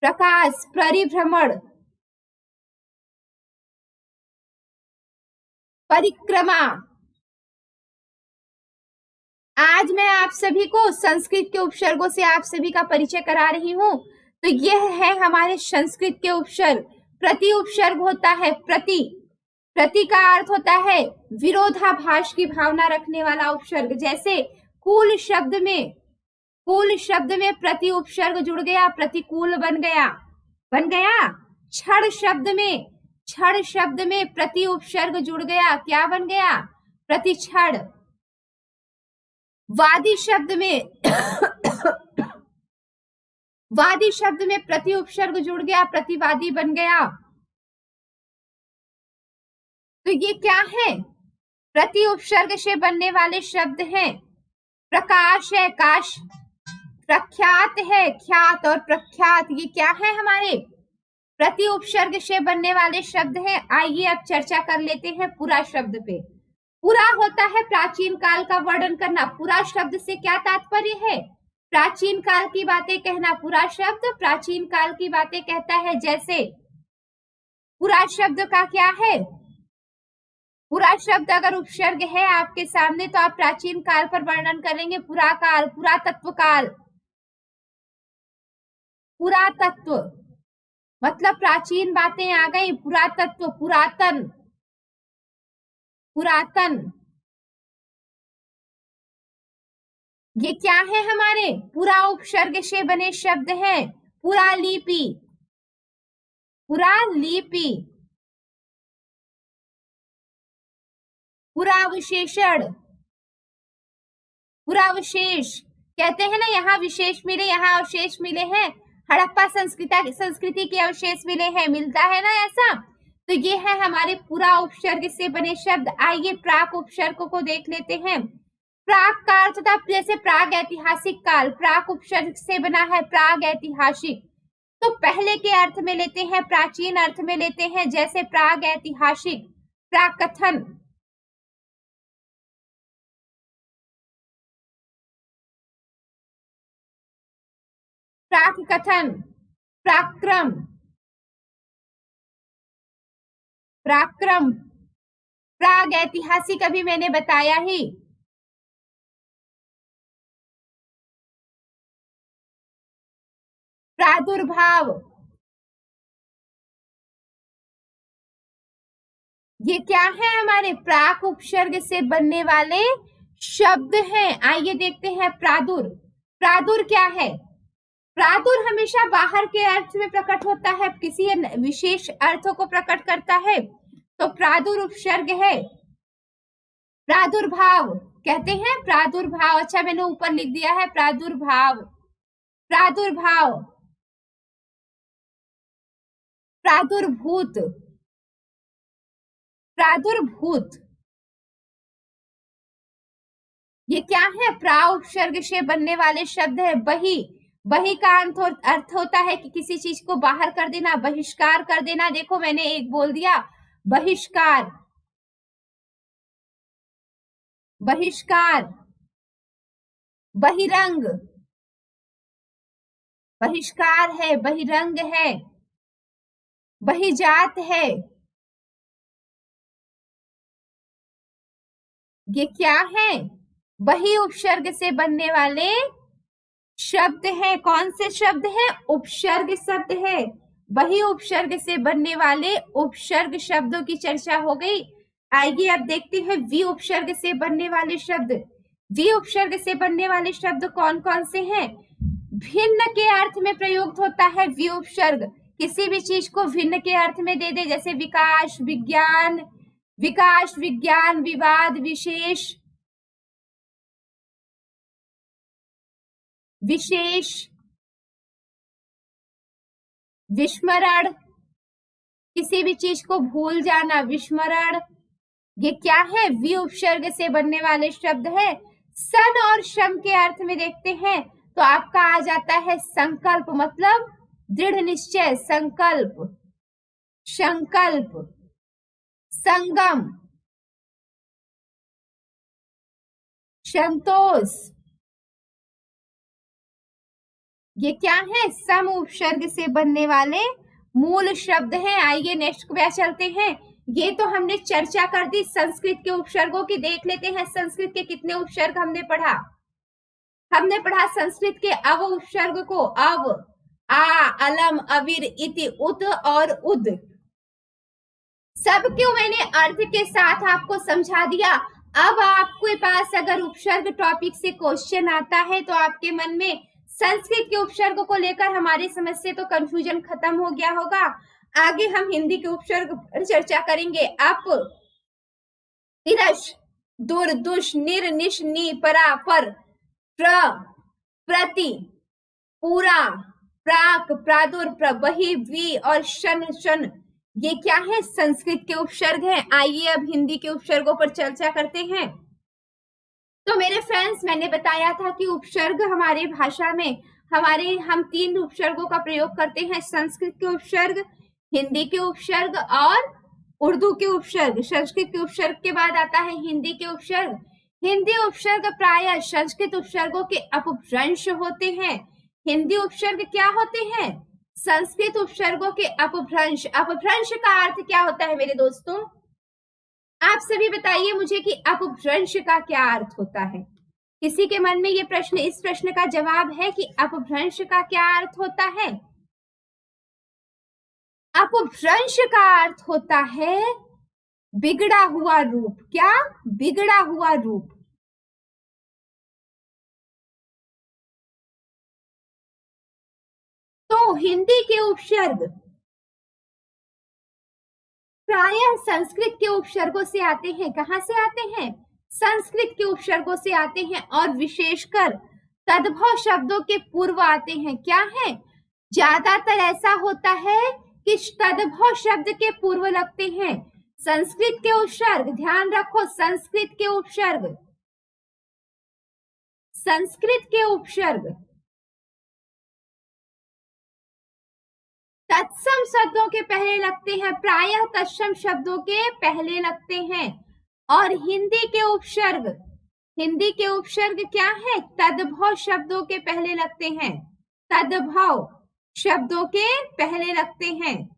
प्रकाश, परिभ्रमण, परिक्रमा। आज मैं आप सभी को संस्कृत के उपसर्गों से आप सभी का परिचय करा रही हूँ। तो यह है हमारे संस्कृत के उपसर्ग। प्रति उपसर्ग होता है प्रति, प्रति का अर्थ होता है विरोधाभास की भावना रखने वाला उपसर्ग। जैसे कूल शब्द में, कूल शब्द में प्रति उपसर्ग जुड़ गया, प्रतिकूल बन गया, बन गया। क्षण शब्द में, क्षण शब्द में प्रति उपसर्ग जुड़ गया, क्या बन गया? प्रतिक्षण। वादी शब्द में वादी शब्द में प्रति उपसर्ग जुड़ गया, प्रतिवादी बन गया। तो ये क्या है? प्रति उपसर्ग से बनने वाले शब्द हैं। प्रकाश है, काश, प्रख्यात है, ख्यात और प्रख्यात ये क्या है हमारे प्रति उपसर्ग से बनने वाले शब्द हैं। आइए अब चर्चा कर लेते हैं पुरा शब्द पे। पुरा होता है प्राचीन काल का वर्णन करना। पुरा शब्द से क्या तात्पर्य है? प्राचीन काल की बातें कहना। पुरा शब्द प्राचीन काल की बातें कहता है। जैसे पुरा शब्द का क्या है? पुरा शब्द अगर उपसर्ग है आपके सामने तो आप प्राचीन काल पर वर्णन करेंगे। पुरा काल, पुरातत्व काल। पुरातत्व मतलब प्राचीन बातें आ गई। पुरातत्व, पुरातन, पुरातन ये क्या है हमारे पुरा उपसर्ग से बने शब्द हैं। पुरालिपि, पुरालिपि, पुरावशेषण, पुरावशेष कहते हैं ना, यहाँ विशेष मिले, यहाँ अवशेष मिले हैं। हड़प्पा संस्कृति के अवशेष मिले हैं, मिलता है ना ऐसा। तो ये है हमारे पुरा उपसर्ग से बने शब्द। आइए प्राक उपसर्ग को देख लेते हैं। प्राक का अर्थ था जैसे प्राग ऐतिहासिक काल, प्राक उपसर्ग से बना है प्राग ऐतिहासिक। तो पहले के अर्थ में लेते हैं, प्राचीन अर्थ में लेते हैं। जैसे प्राग ऐतिहासिक, प्राकथन, प्राकथन, प्राक्रम, प्राक्रम, प्राग ऐतिहासिक अभी मैंने बताया ही। प्रादुर्भाव ये क्या है हमारे प्राक उपसर्ग से बनने वाले शब्द हैं। आइए देखते हैं प्रादुर। प्रादुर क्या है? प्रादुर हमेशा बाहर के अर्थ में प्रकट होता है, किसी विशेष अर्थों को प्रकट करता है, तो प्रादुर उपसर्ग है। प्रादुर्भाव कहते हैं, प्रादुर्भाव। अच्छा मैंने ऊपर लिख दिया है प्रादुर्भाव, प्रादुर्भाव, प्रादुर्भूत, प्रादुर्भूत ये क्या है? प्रा उपसर्ग से बनने वाले शब्द है। बही, बही का अर्थ होता है कि किसी चीज को बाहर कर देना, बहिष्कार कर देना। देखो मैंने एक बोल दिया, बहिष्कार, बहिष्कार, बहिरंग, बहिष्कार है, बहिरंग है, बहिजात है। ये क्या है? बही उपसर्ग से बनने वाले शब्द हैं। कौन से शब्द हैं? उपसर्ग शब्द है। बही उपसर्ग से बनने वाले उपसर्ग शब्दों की चर्चा हो गई। आइए अब देखते हैं वी उपसर्ग से बनने वाले शब्द। वी उपसर्ग से बनने वाले शब्द कौन कौन से हैं? भिन्न के अर्थ में प्रयुक्त होता है वी उपसर्ग। किसी भी चीज को भिन्न के अर्थ में दे दे, जैसे विकास, विज्ञान, विकास, विज्ञान, विवाद, विशेष, विशेष, विस्मरण, किसी भी चीज को भूल जाना, विस्मरण। ये क्या है? वी उपसर्ग से बनने वाले शब्द है। सन और शम के अर्थ में देखते हैं तो आपका आ जाता है संकल्प, मतलब दृढ़ निश्चय, संकल्प, संकल्प, संगम, संतोष। ये क्या है? सम उपसर्ग से बनने वाले मूल शब्द हैं। आइए नेक्स्ट पे चलते हैं। ये तो हमने चर्चा कर दी संस्कृत के उपसर्गों की। देख लेते हैं संस्कृत के कितने उपसर्ग हमने पढ़ा। हमने पढ़ा संस्कृत के अव उपसर्ग को, अव, आ, अलम, अविर, इति, उत और उद। सबको मैंने अर्थ के साथ आपको समझा दिया। अब आपके पास अगर उपसर्ग टॉपिक से क्वेश्चन आता है तो आपके मन में संस्कृत के उपसर्ग को लेकर हमारी समझ से तो कंफ्यूजन खत्म हो गया होगा। आगे हम हिंदी के उपसर्ग पर चर्चा करेंगे। अप, तिरश, दुर, दुष, निर, निश, नी, परा, पर, प्र, प्रति, पूरा, प्राक, प्रादुर, प्रबही, वी और शन, शन ये क्या है? संस्कृत के उपसर्ग हैं। आइए अब हिंदी के उपसर्गों पर चर्चा करते हैं। तो मेरे फ्रेंड्स, मैंने बताया था कि उपसर्ग हमारे भाषा में हम 3 उपसर्गों का प्रयोग करते हैं, संस्कृत के उपसर्ग, हिंदी के उपसर्ग और उर्दू के उपसर्ग। संस्कृत के उपसर्ग के बाद आता है हिंदी के उपसर्ग। हिंदी उपसर्ग प्रायः संस्कृत उपसर्गों के अपभ्रंश होते हैं। हिंदी उपसर्ग क्या होते हैं? संस्कृत उपसर्गों के अपभ्रंश। अपभ्रंश का अर्थ क्या होता है मेरे दोस्तों? आप सभी बताइए मुझे कि अपभ्रंश का क्या अर्थ होता है। किसी के मन में ये प्रश्न, इस प्रश्न का जवाब है कि अपभ्रंश का क्या अर्थ होता है? अपभ्रंश का अर्थ होता है बिगड़ा हुआ रूप। क्या? बिगड़ा हुआ रूप। तो हिंदी के उपसर्ग प्रायः संस्कृत के उपसर्गों से आते हैं। कहां से आते हैं? संस्कृत के उपसर्गों से आते हैं और विशेषकर तद्भव शब्दों के पूर्व आते हैं। क्या है? ज्यादातर ऐसा होता है कि तद्भव शब्द के पूर्व लगते हैं। संस्कृत के उपसर्ग, ध्यान रखो, संस्कृत के उपसर्ग तत्सम शब्दों के पहले लगते हैं, प्रायः तत्सम शब्दों के पहले लगते हैं। और हिंदी के उपसर्ग क्या है? तद्भव शब्दों के पहले लगते हैं। तद्भव शब्दों के पहले लगते हैं।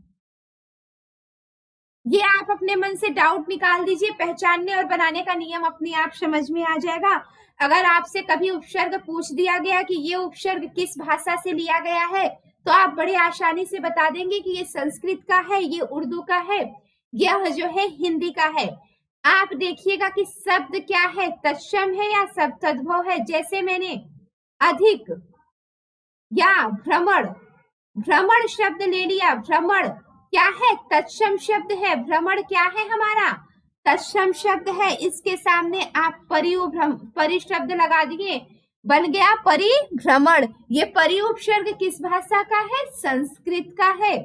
ये आप अपने मन से डाउट निकाल दीजिए, पहचानने और बनाने का नियम अपने आप समझ में आ जाएगा। अगर आपसे कभी उपसर्ग पूछ दिया गया कि ये उपसर्ग किस भाषा से लिया गया है, तो आप बड़े आसानी से बता देंगे कि ये संस्कृत का है, ये उर्दू का है, यह जो है हिंदी का है। आप देखिएगा कि शब्द क्या है, तत्सम है या सब तद्भव है। जैसे मैंने अधिक या भ्रमण शब्द ले लिया। भ्रमण क्या है? तत्सम शब्द है। भ्रमण क्या है हमारा? तत्सम शब्द है। इसके सामने आप परि शब्द लगा दिए, बन गया परिभ्रमण। ये परि उपसर्ग किस भाषा का है? संस्कृत का है।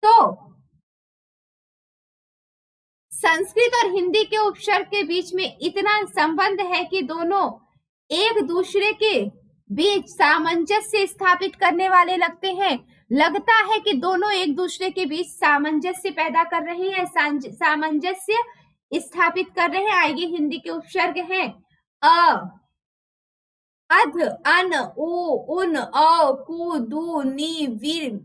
तो संस्कृत और हिंदी के उपसर्ग के बीच में इतना संबंध है कि दोनों एक दूसरे के बीच सामंजस्य स्थापित करने वाले लगते हैं। लगता है कि दोनों एक दूसरे के बीच सामंजस्य पैदा कर रहे हैं, सामंजस्य स्थापित कर रहे हैं। आइए, हिंदी के उपसर्ग हैं अध, अन, उ, उन, औ, कु, दु, नी, वीर,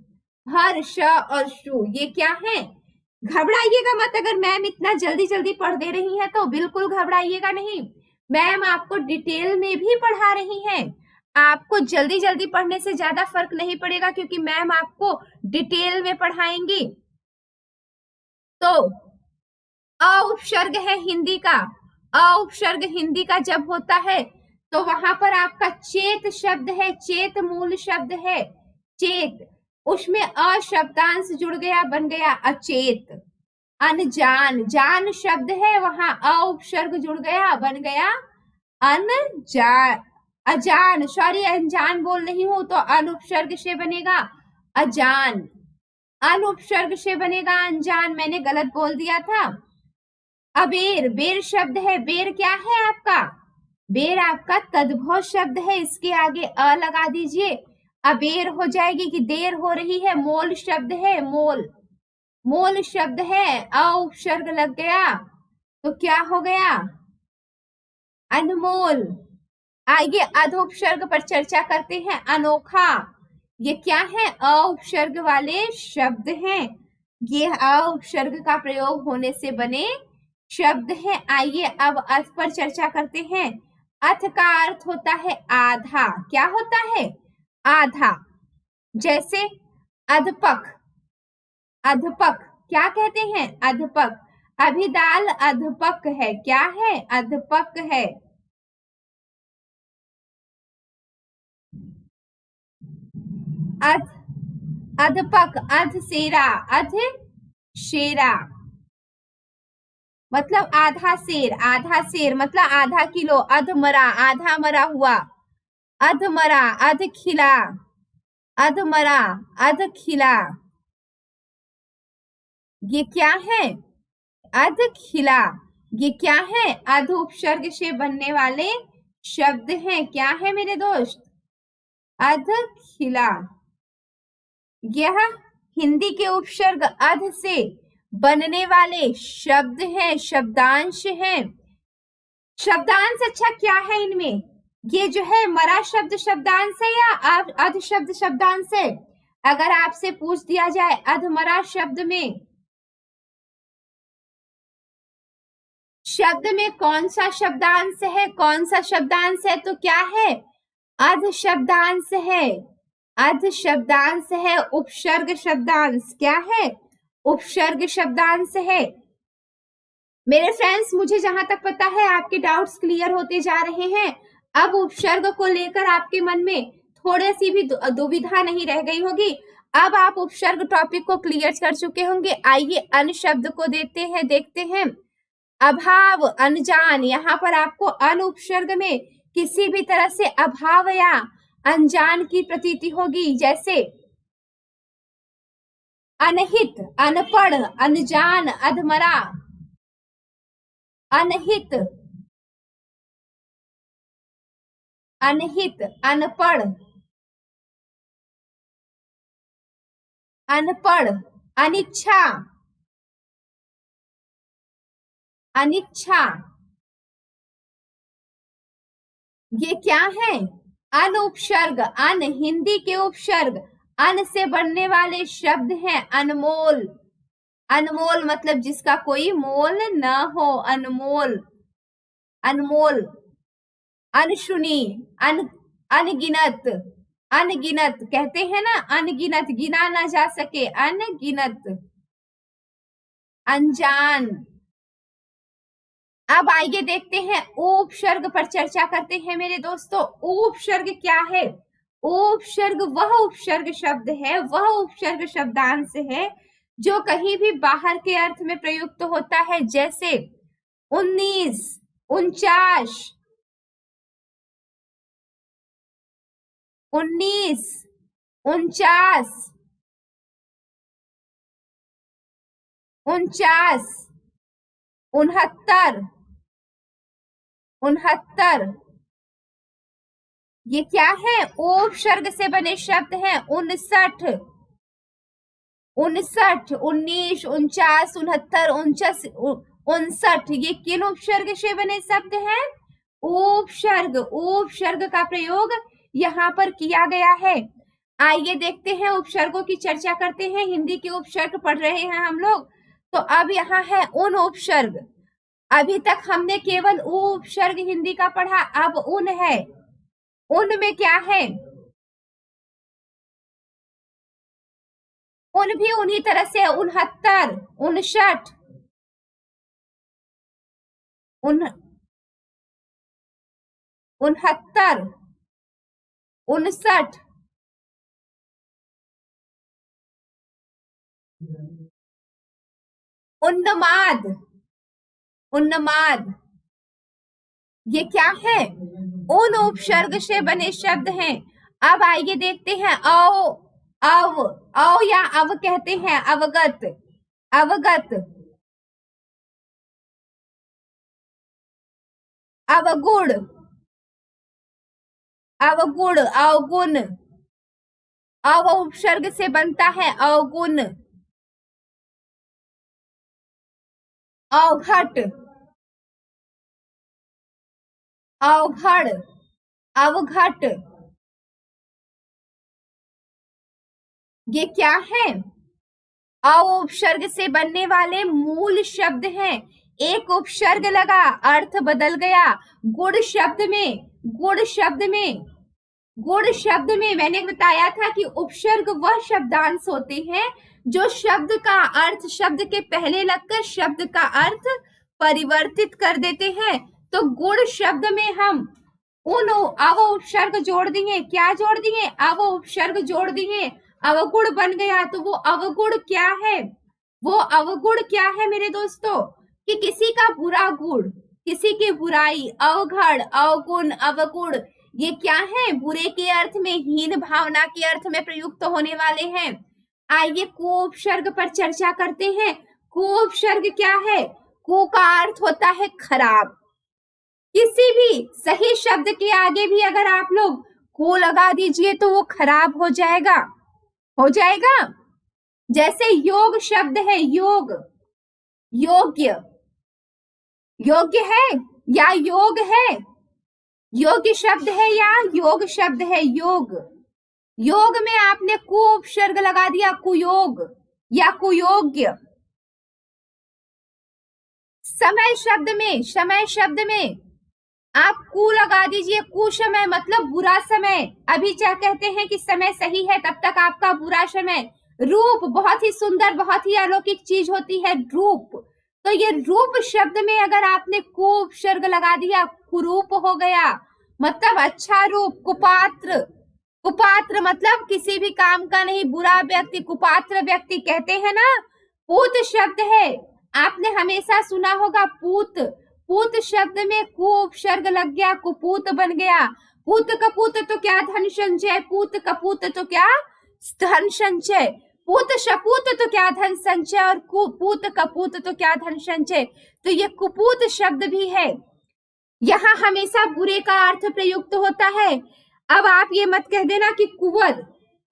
हर, श और शु। ये क्या है? घबराइएगा मत। अगर मैम इतना जल्दी जल्दी पढ़ दे रही है तो बिल्कुल घबराइएगा नहीं। मैम आपको डिटेल में भी पढ़ा रही हैं। आपको जल्दी जल्दी पढ़ने से ज्यादा फर्क नहीं पड़ेगा, क्योंकि मैम आपको डिटेल में पढ़ाएंगी। तो अ उपसर्ग है हिंदी का। अ उपसर्ग हिंदी का जब होता है तो वहां पर आपका चेत शब्द है, चेत मूल शब्द है। चेत, उसमें अ शब्दांश जुड़ गया, बन गया अचेत। अनजान, जान शब्द है, वहां अ उपसर्ग जुड़ गया, बन गया अनजान। अजान, सॉरी अनजान बोल रही हूं, तो अन उपसर्ग से बनेगा अजान। अन उपसर्ग से बनेगा अनजान। मैंने गलत बोल दिया था। अबेर, बेर शब्द है। बेर क्या है आपका? बेर आपका तद्भव शब्द है। इसके आगे अ लगा दीजिए, अबेर हो जाएगी कि देर हो रही है। मोल शब्द है, मोल शब्द है, अ उपसर्ग लग गया तो क्या हो गया? अनमोल। आइए अध उपसर्ग पर चर्चा करते हैं। अनोखा, ये क्या है? अ उपसर्ग वाले शब्द हैं। ये अ उपसर्ग का प्रयोग होने से बने शब्द हैं। आइए अब अर्थ पर चर्चा करते हैं। अर्थ का अर्थ होता है आधा। क्या होता है? आधा। जैसे अधपक, अधपक क्या कहते हैं? अधपक। अभिदाल अधपक है। क्या है? अधपक है। अध, अधपक, अधसेरा, अधशेरा मतलब आधा सेर। आधा सेर मतलब आधा किलो। अधमरा, आधा मरा हुआ। अधमरा, अधखिला, अधमरा, अधखिला। ये क्या है? अधखिला। ये क्या है? अध उपसर्ग से बनने वाले शब्द हैं। क्या है मेरे दोस्त? अधखिला। यह हिंदी के उपसर्ग अध से बनने वाले शब्द हैं, शब्दांश हैं। शब्दांश अच्छा क्या है इनमें? ये जो है मरा शब्द शब्दांश है या अध शब्द शब्दांश है? अगर आपसे पूछ दिया जाए अधमरा शब्द में कौन सा शब्दांश है, कौन सा शब्दांश है, तो क्या है? अध शब्दांश है। अध शब्दांश है, उपसर्ग शब्दांश। क्या है? उपसर्ग शब्दांश है। मेरे फ्रेंड्स, मुझे जहां तक पता है आपके डाउट्स क्लियर होते जा रहे हैं। अब उपसर्ग को लेकर आपके मन में थोड़ी सी भी दुविधा नहीं रह गई होगी। अब आप उपसर्ग टॉपिक को क्लियर कर चुके होंगे। आइए अन शब्द को देखते हैं। अभाव, अनजान। यहाँ पर आपको अन उपसर्ग में किसी भी तरह से अभाव या अनजान की प्रतीति होगी, जैसे अनहित, अनपढ़, अनजान, अधमरा। अनहित, अनहित, अनपढ़, अनपढ़, अनिच्छा, अनिच्छा। ये क्या है? अन उपसर्ग। अन हिंदी के उपसर्ग अन से बनने वाले शब्द हैं। अनमोल। अनमोल मतलब जिसका कोई मोल न हो, अनमोल। अनमोल। अनसुनी, अनगिनत। अनगिनत कहते हैं ना, अनगिनत, गिना ना जा सके, अनगिनत। अनजान। अब आइए देखते हैं उपसर्ग पर चर्चा करते हैं मेरे दोस्तों। उपसर्ग क्या है? उपसर्ग वह उपसर्ग शब्द है, वह उपसर्ग शब्दांश है जो कहीं भी बाहर के अर्थ में प्रयुक्त होता है, जैसे 19, 49, 19, 49, 49, 69, 69। ये क्या है? उपसर्ग से बने शब्द हैं। 59, 59, 19, 49, 69, 59। ये किन उपसर्ग से बने शब्द हैं? उपसर्ग। उपसर्ग का प्रयोग यहाँ पर किया गया है। आइए देखते हैं, उपसर्गों की चर्चा करते हैं। हिंदी के उपसर्ग पढ़ रहे हैं हम लोग, तो अब यहाँ है उन उपसर्ग। अभी तक हमने केवल उपसर्ग हिंदी का पढ़ा, अब उन है। उन में क्या है? उन भी उन्हीं तरह से 69, 59, 69, 59। उन्माद, उन्माद। ये क्या है? उन उपसर्ग से बने शब्द हैं। अब आइए देखते हैं औ, अव, औ या अव कहते हैं। अवगत, अवगत, अवगुण, अवगुण, अवगुण। अव उपसर्ग से बनता है अवगुण। अवघट, अवघड़, अवघट। ये क्या है? अ उपसर्ग से बनने वाले मूल शब्द हैं। एक उपसर्ग लगा, अर्थ बदल गया। गुण शब्द में, गुण शब्द में, गुण शब्द में मैंने बताया था कि उपसर्ग वह शब्दांश होते हैं जो शब्द का अर्थ शब्द के पहले लगकर शब्द का अर्थ परिवर्तित कर देते हैं। तो गुण शब्द में हम उन अव उपसर्ग जोड़ दिए। क्या जोड़ दिए? अव उपसर्ग जोड़ दिए, अवगुण बन गया। तो वो अवगुण क्या है? वो अवगुण क्या है मेरे दोस्तों? कि किसी का बुरा गुण, किसी की बुराई। अवघड़, अवगुण, अवगुण, ये क्या है? बुरे के अर्थ में, हीन भावना के अर्थ में प्रयुक्त होने वाले हैं। आइए को उपसर्ग पर चर्चा करते हैं। को उपसर्ग क्या है? को का अर्थ होता है खराब। किसी भी सही शब्द के आगे भी अगर आप लोग को लगा दीजिए तो वो खराब हो जाएगा, हो जाएगा। जैसे योग शब्द है, योग, योग्य, योग्य है या योग है, योग्य शब्द है या योग शब्द है, योग। योग में आपने कु उपसर्ग लगा दिया, कुयोग या कुयोग्य। समय शब्द में, समय शब्द में आप कु लगा दीजिए, कुसमय मतलब बुरा समय। अभी क्या कहते हैं कि समय सही है तब तक आपका बुरा समय। रूप बहुत ही सुंदर, बहुत ही अलौकिक चीज होती है रूप, तो ये रूप शब्द में अगर आपने कु उपसर्ग लगा दिया, कुरूप हो गया, मतलब अच्छा रूप। कुपात्र, कुपात्र मतलब किसी भी काम का नहीं, बुरा व्यक्ति, कुपात्र व्यक्ति कहते हैं ना। पूत शब्द है, आपने हमेशा सुना होगा पूत, पूत शब्द में कु उपसर्ग लग गया, कुपूत बन गया। पूत कपूत तो क्या धन संचय, पूत कपूत तो क्या धन संचय, पूत शपूत तो क्या धन संचय, और कुपूत कपूत तो क्या धन संचय। तो ये कुपूत शब्द भी है, यहाँ हमेशा बुरे का अर्थ प्रयुक्त होता है। अब आप ये मत कह देना कि कुंवर,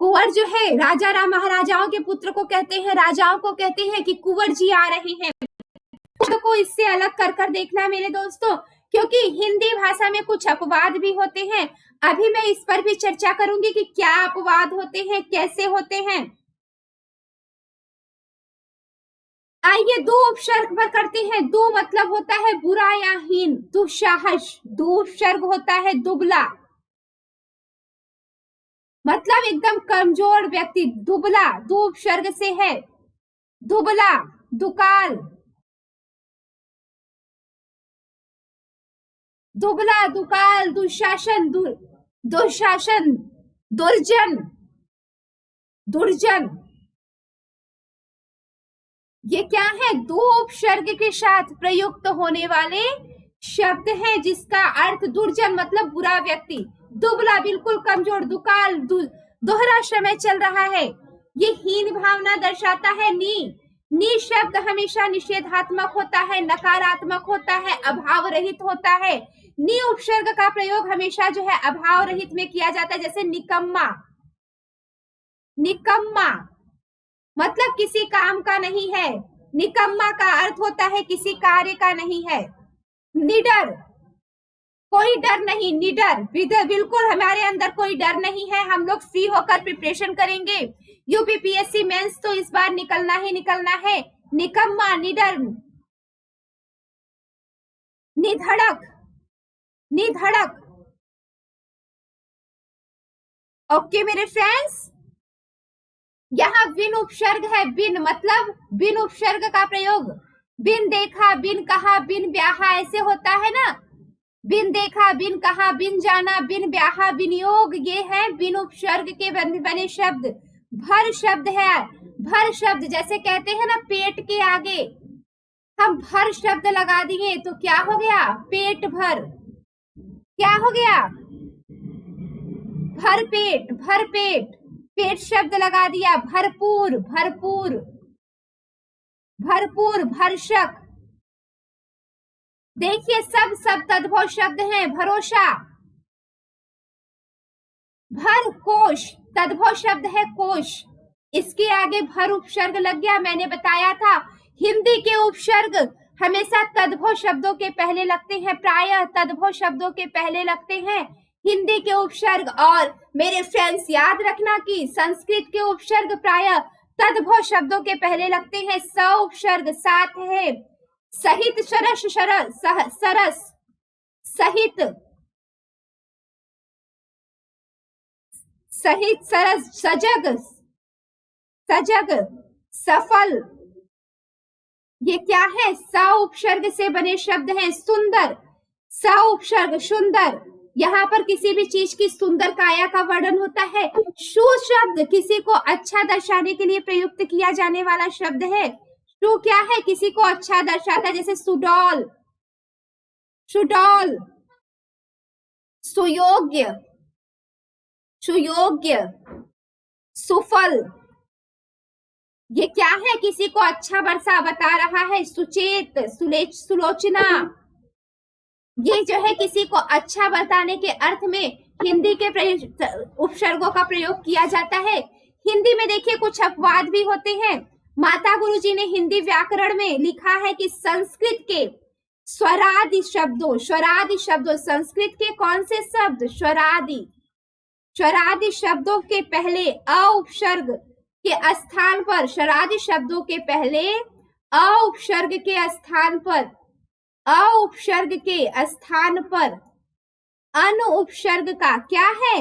कुंवर जो है राजा राम महाराजाओं के पुत्र को कहते हैं, राजाओं को कहते हैं कि कुंवर जी आ रहे हैं। को इससे अलग कर कर देखना मेरे दोस्तों, क्योंकि हिंदी भाषा में कुछ अपवाद भी होते हैं। अभी मैं इस पर भी चर्चा करूंगी कि क्या अपवाद होते हैं, कैसे होते हैं। आइए दो उपसर्ग पर करते हैं। दो मतलब होता है बुरा या हीन, दुस्साहस। दो उपसर्ग होता है दुबला, मतलब एकदम कमजोर व्यक्ति, दुबला, दो उपसर्ग से है। दुबला, दुकाल, दुबला, दुकाल, दुशासन, दुशासन, दुर्जन, दुर्जन। ये क्या है? दो उपसर्ग के साथ प्रयुक्त होने वाले शब्द हैं जिसका अर्थ दुर्जन मतलब बुरा व्यक्ति, दुबला बिल्कुल कमजोर, दुकाल दोहरा समय चल रहा है। ये हीन भावना दर्शाता है। नी शब्द हमेशा निषेधात्मक होता है, नकारात्मक होता है, अभाव रहित होता है। नी उपसर्ग का प्रयोग हमेशा जो है अभाव रहित में किया जाता है, जैसे निकम्मा, निकम्मा मतलब किसी काम का नहीं है। निकम्मा का अर्थ होता है किसी कार्य का नहीं है। निडर, कोई डर नहीं, निडर बिल्कुल हमारे अंदर कोई डर नहीं है, हम लोग फ्री होकर प्रिपरेशन करेंगे। यूपीपीएससी मेंस तो इस बार निकलना ही निकलना है। निकम्मा, निडर, निधड़क, निधड़क। ओके मेरे फ्रेंड्स, यहाँ बिन उपसर्ग है, बिन मतलब बिन उपसर्ग का प्रयोग। बिन देखा, बिन कहा, बिन ब्याहा, ऐसे होता है ना। बिन देखा, बिन कहा, बिन जाना, बिन ब्याहा, विनियोग, ये है बिन उपसर्ग के बने शब्द। भर शब्द है, भर शब्द जैसे कहते हैं ना पेट के आगे हम भर शब्द लगा दिए तो क्या हो गया? पेट भर। क्या हो गया? भर पेट, भर पेट, पेट शब्द लगा दिया। भरपूर, भरपूर, भरपूर, भरसक। देखिए सब तद्भव शब्द हैं। भरोसा, भर कोश, तद्भव शब्द है कोश, इसके आगे भर उपसर्ग लग गया। मैंने बताया था हिंदी के उपसर्ग हमेशा तद्भव शब्दों के पहले लगते हैं, प्रायः तद्भव शब्दों के पहले लगते हैं हिंदी के उपसर्ग। और मेरे फ्रेंड्स याद रखना कि संस्कृत के उपसर्ग प्रायः तद्भव शब्दों के पहले लगते हैं। स उपसर्ग साथ है, सहित, सरस, सरस, सहित, सहित, सरस, सजग, सजग, सफल। ये क्या है? स उपसर्ग से बने शब्द हैं। सुंदर, स उपसर्ग सुंदर, यहाँ पर किसी भी चीज की सुंदर काया का वर्णन होता है। शु शब्द किसी को अच्छा दर्शाने के लिए प्रयुक्त किया जाने वाला शब्द है। शु क्या है? किसी को अच्छा दर्शाता है, जैसे सुडौल, सुडौल, सुयोग्य, सुयोग्य, सुफल। ये क्या है? किसी को अच्छा बता रहा है। सुचेत, सुलोचना, ये जो है किसी को अच्छा बताने के अर्थ में हिंदी के उपसर्गों का प्रयोग किया जाता है। हिंदी में देखिए कुछ अपवाद भी होते हैं। माता गुरुजी ने हिंदी व्याकरण में लिखा है कि संस्कृत के स्वरादि शब्दों संस्कृत के कौन से शब्द स्वरादि शब्दों के पहले अ उपसर्ग के स्थान पर स्वरादि शब्दों के पहले अ उपसर्ग के स्थान पर अ उपसर्ग के स्थान पर अन उपसर्ग का क्या है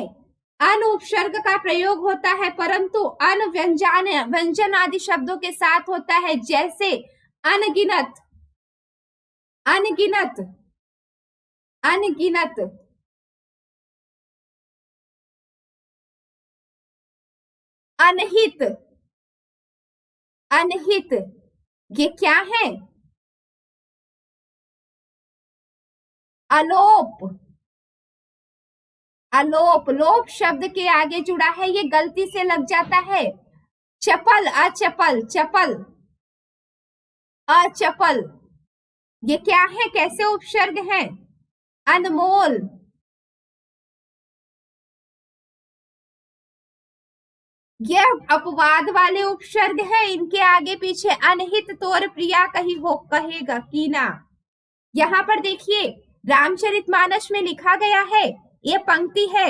अन उपसर्ग का प्रयोग होता है, परंतु अन व्यंजन आदि शब्दों के साथ होता है, जैसे अनगिनत अनगिनत अनगिनत अनहित अनहित। ये क्या है? अलोप अलोप लोप शब्द के आगे जुड़ा है, ये गलती से लग जाता है। चपल अचपल चपल अचपल, ये क्या है? कैसे उपसर्ग हैं? अनमोल ये अपवाद वाले उपसर्ग है, इनके आगे पीछे अनहित तोर प्रिया कहेगा कीना। यहाँ पर देखिए रामचरितमानस में लिखा गया है, ये पंक्ति है,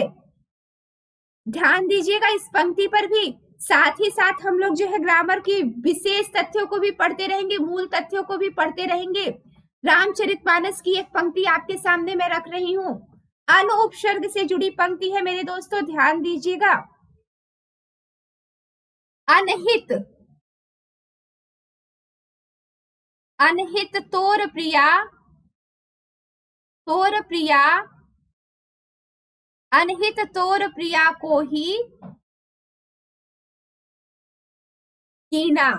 ध्यान दीजिएगा इस पंक्ति पर भी। साथ ही साथ हम लोग जो है ग्रामर की विशेष तथ्यों को भी पढ़ते रहेंगे, मूल तथ्यों को भी पढ़ते रहेंगे। रामचरितमानस की एक पंक्ति आपके सामने मैं रख रही हूँ, अन उपसर्ग से जुड़ी पंक्ति है मेरे दोस्तों, ध्यान दीजिएगा। अनहित अनहित तोर प्रिया अनहित तोर प्रिया को ही कीना।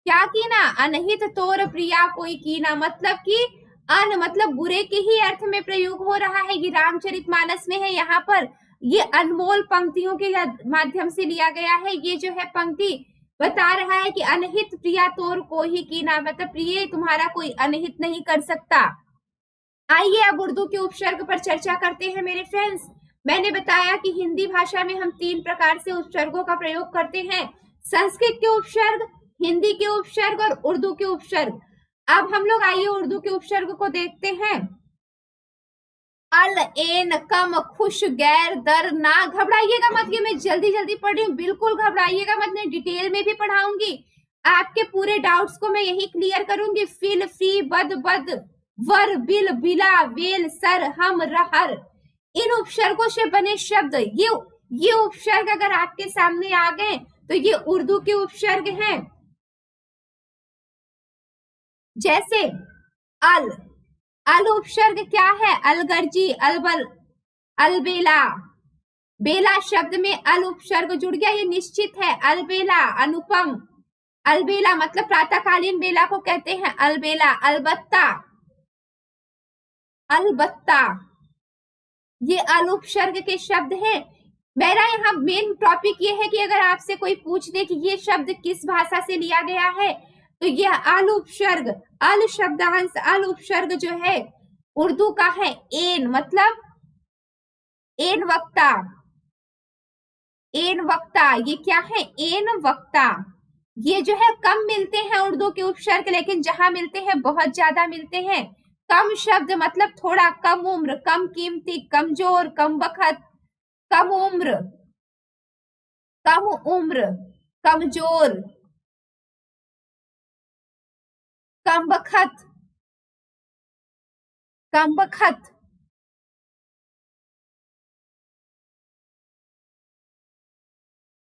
क्या कीना? अनहित तोर प्रिया कोई कीना, मतलब कि अन मतलब बुरे के ही अर्थ में प्रयोग हो रहा है। ये रामचरितमानस में है, यहाँ पर ये अनमोल पंक्तियों के माध्यम से लिया गया है। ये जो है पंक्ति बता रहा है कि अनहित प्रिया तोर को ही कीना, मतलब प्रिय तुम्हारा कोई अनहित नहीं कर सकता। आइए अब उर्दू के उपसर्ग पर चर्चा करते हैं मेरे फ्रेंड्स। मैंने बताया कि हिंदी भाषा में हम 3 प्रकार से उपसर्गों का प्रयोग करते हैं, संस्कृत के उपसर्ग, हिंदी के उपसर्ग और उर्दू के उपसर्ग। अब हम लोग आइए उर्दू के उपसर्ग को देखते हैं। अल एन कम खुश गैर दर ना। घबराइएगा मत, ये मैं जल्दी जल्दी पढ़ रही हूँ, बिल्कुल घबराइएगा मत, मैं डिटेल में भी पढ़ाऊंगी। आपके पूरे डाउट्स को मैं यही क्लियर करूंगी। फिल फी बद बद वर बिल बिला वेल सर हम रहर, इन उपसर्गों से बने शब्द, ये उपसर्ग अगर आपके सामने आ गए तो ये उर्दू के उपसर्ग हैं। जैसे अल उपसर्ग क्या है? अलगर्जी, अलबल, अलबेला। बेला शब्द में अल उपसर्ग जुड़ गया, ये निश्चित है। अलबेला, अनुपम। अलबेला मतलब प्रातःकालीन बेला को कहते हैं अलबेला। अलबत्ता, अलबत्ता, ये अल उपसर्ग के शब्द हैं। मेरा यहाँ मेन टॉपिक ये है कि अगर आपसे कोई पूछ दे कि ये शब्द किस भाषा से लिया गया है, तो यह अल उपसर्ग, अल शब्दांश, अल उपसर्ग जो है उर्दू का है एन, मतलब एन वक्ता। एन वक्ता, ये क्या है? एन वक्ता। ये जो है कम मिलते हैं उर्दू के उपसर्ग, लेकिन जहां मिलते हैं बहुत ज्यादा मिलते हैं। कम शब्द मतलब थोड़ा कम उम्र, कम कीमती, कमजोर, कम बखत, कम उम्र, कमजोर, कम बखत,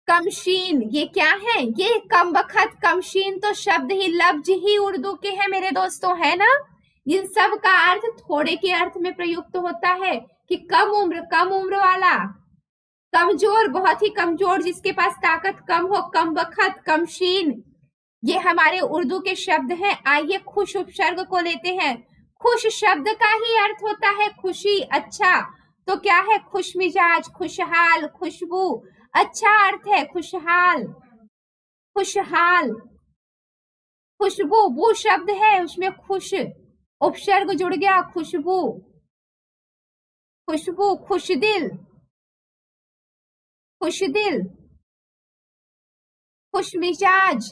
कमशीन, ये क्या है? ये कम बखत, कमशीन तो शब्द ही लफ्ज ही उर्दू के हैं मेरे दोस्तों, है ना। इन सब का अर्थ थोड़े के अर्थ में प्रयुक्त होता है कि कम उम्र वाला, कमजोर, बहुत ही कमजोर, जिसके पास ताकत कम हो, कम बखत, कमशीन, ये हमारे उर्दू के शब्द हैं। आइए खुश उपसर्ग को लेते हैं। खुश शब्द का ही अर्थ होता है खुशी, अच्छा, तो क्या है? खुश मिजाज, खुशहाल, खुशबू, अच्छा अर्थ है खुशहाल, खुशहाल। खुशबू, बू शब्द है, उसमें खुश, उपसर्ग जुड़ गया खुशबू, खुशबू, खुशदिल, खुशदिल, खुशमिजाज,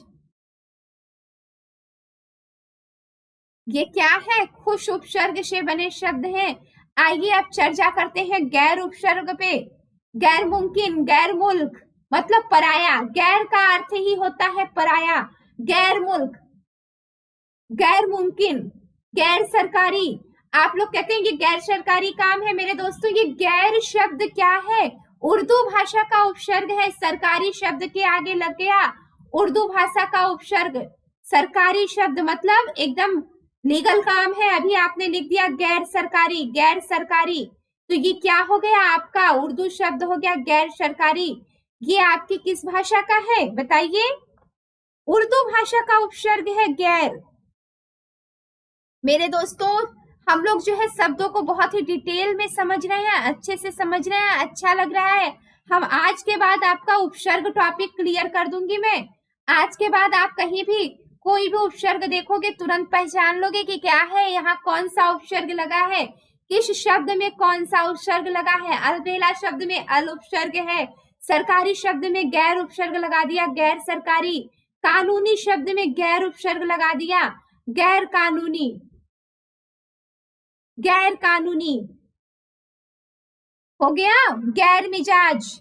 ये क्या है? खुश उपसर्ग से बने शब्द हैं। आइए अब चर्चा करते हैं गैर उपसर्ग पे। गैर मुमकिन, गैर मुल्क मतलब पराया। गैर का अर्थ ही होता है पराया। गैर मुल्क, गैर मुमकिन, गैर सरकारी। आप लोग कहते हैं ये गैर सरकारी काम है। मेरे दोस्तों ये गैर शब्द क्या है? उर्दू भाषा का उपसर्ग है। सरकारी शब्द के आगे लग गया उर्दू भाषा का उपसर्ग। सरकारी शब्द मतलब एकदम लीगल काम है। अभी आपने लिख दिया गैर सरकारी, गैर सरकारी, तो ये क्या हो गया? आपका उर्दू शब्द हो गया गैर सरकारी। ये आपकी किस भाषा का है बताइए? उर्दू भाषा का उपसर्ग है गैर। मेरे दोस्तों हम लोग जो है शब्दों को बहुत ही डिटेल में समझ रहे हैं, अच्छे से समझ रहे हैं, अच्छा लग रहा है। हम आज के बाद आपका उपसर्ग टॉपिक क्लियर कर दूंगी मैं। आज के बाद आप कहीं भी कोई भी उपसर्ग देखोगे तुरंत पहचान लोगे कि क्या है, यहाँ कौन सा उपसर्ग लगा है, किस शब्द में कौन सा उपसर्ग लगा है। अलबेला शब्द में अल उपसर्ग है, सरकारी शब्द में गैर उपसर्ग लगा दिया गैर सरकारी, कानूनी शब्द में गैर उपसर्ग लगा दिया गैर कानूनी, गैर कानूनी हो गया। गैर मिजाज,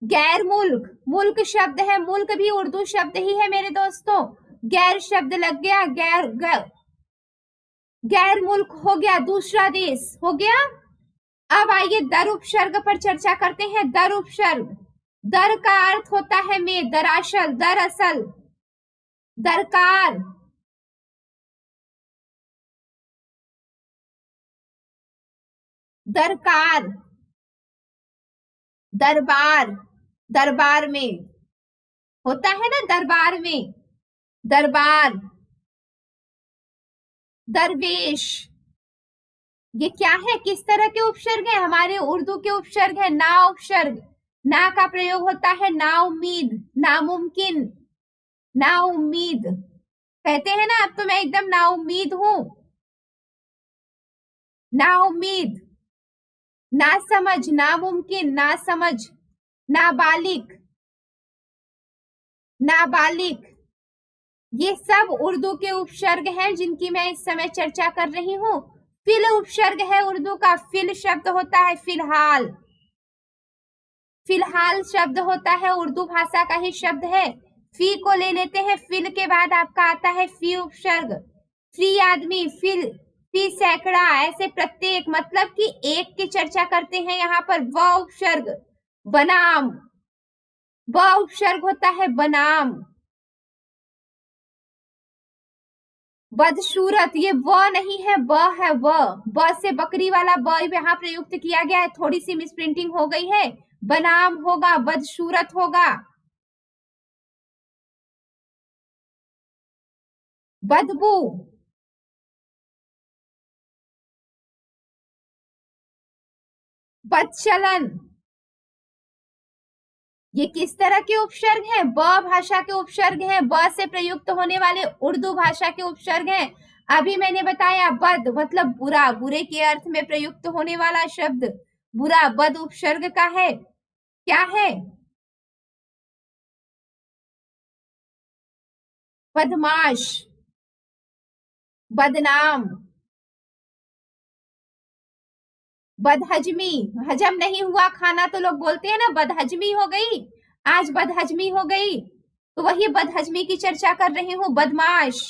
गैर मुल्क, मुल्क शब्द है, मुल्क भी उर्दू शब्द ही है मेरे दोस्तों। गैर शब्द लग गया, गैर मुल्क हो गया, दूसरा देश हो गया। अब आइए दर उपसर्ग पर चर्चा करते हैं। दर उपसर्ग, दर का अर्थ होता है में, दरअसल, दरअसल, दरकार, दरकार, दरबार, दरबार में होता है ना, दरबार में, दरबार, दरवेश। ये क्या है? किस तरह के उपसर्ग है? हमारे उर्दू के उपसर्ग है ना उपसर्ग। ना का प्रयोग होता है ना उम्मीद, नामुमकिन, ना उम्मीद। कहते हैं ना अब तो मैं एकदम ना उम्मीद हूं, ना उम्मीद, ना समझ, नामुमकिन, ना समझ, नाबालिग, नाबालिग। ये सब उर्दू के उपसर्ग हैं जिनकी मैं इस समय चर्चा कर रही हूँ। फिल उपसर्ग है उर्दू का। फिल शब्द होता है फिलहाल, फिलहाल शब्द होता है उर्दू भाषा का ही शब्द है। फी को ले लेते हैं, फिल के बाद आपका आता है फी उपसर्ग। फी आदमी, फिल, फी सैकड़ा, ऐसे प्रत्येक मतलब कि एक की चर्चा करते हैं यहाँ पर। व उपसर्ग, बनाम, ब उपसर्ग होता है बनाम, बदसूरत, ये व नहीं है ब है, ब से बकरी वाला ब यहाँ प्रयुक्त किया गया है, थोड़ी सी मिसप्रिंटिंग हो गई है। बनाम होगा, बदसूरत होगा, बदबू, बदचलन। ये किस तरह के उपसर्ग हैं? ब भाषा के उपसर्ग हैं, ब से प्रयुक्त होने वाले उर्दू भाषा के उपसर्ग हैं। अभी मैंने बताया बद मतलब बुरा, बुरे के अर्थ में प्रयुक्त होने वाला शब्द बुरा, बद उपसर्ग का है। क्या है? बदमाश, बदनाम, बदहजमी, हजम नहीं हुआ खाना तो लोग बोलते हैं ना बदहजमी हो गई, आज बदहजमी हो गई, तो वही बदहजमी की चर्चा कर रही हूँ। बदमाश,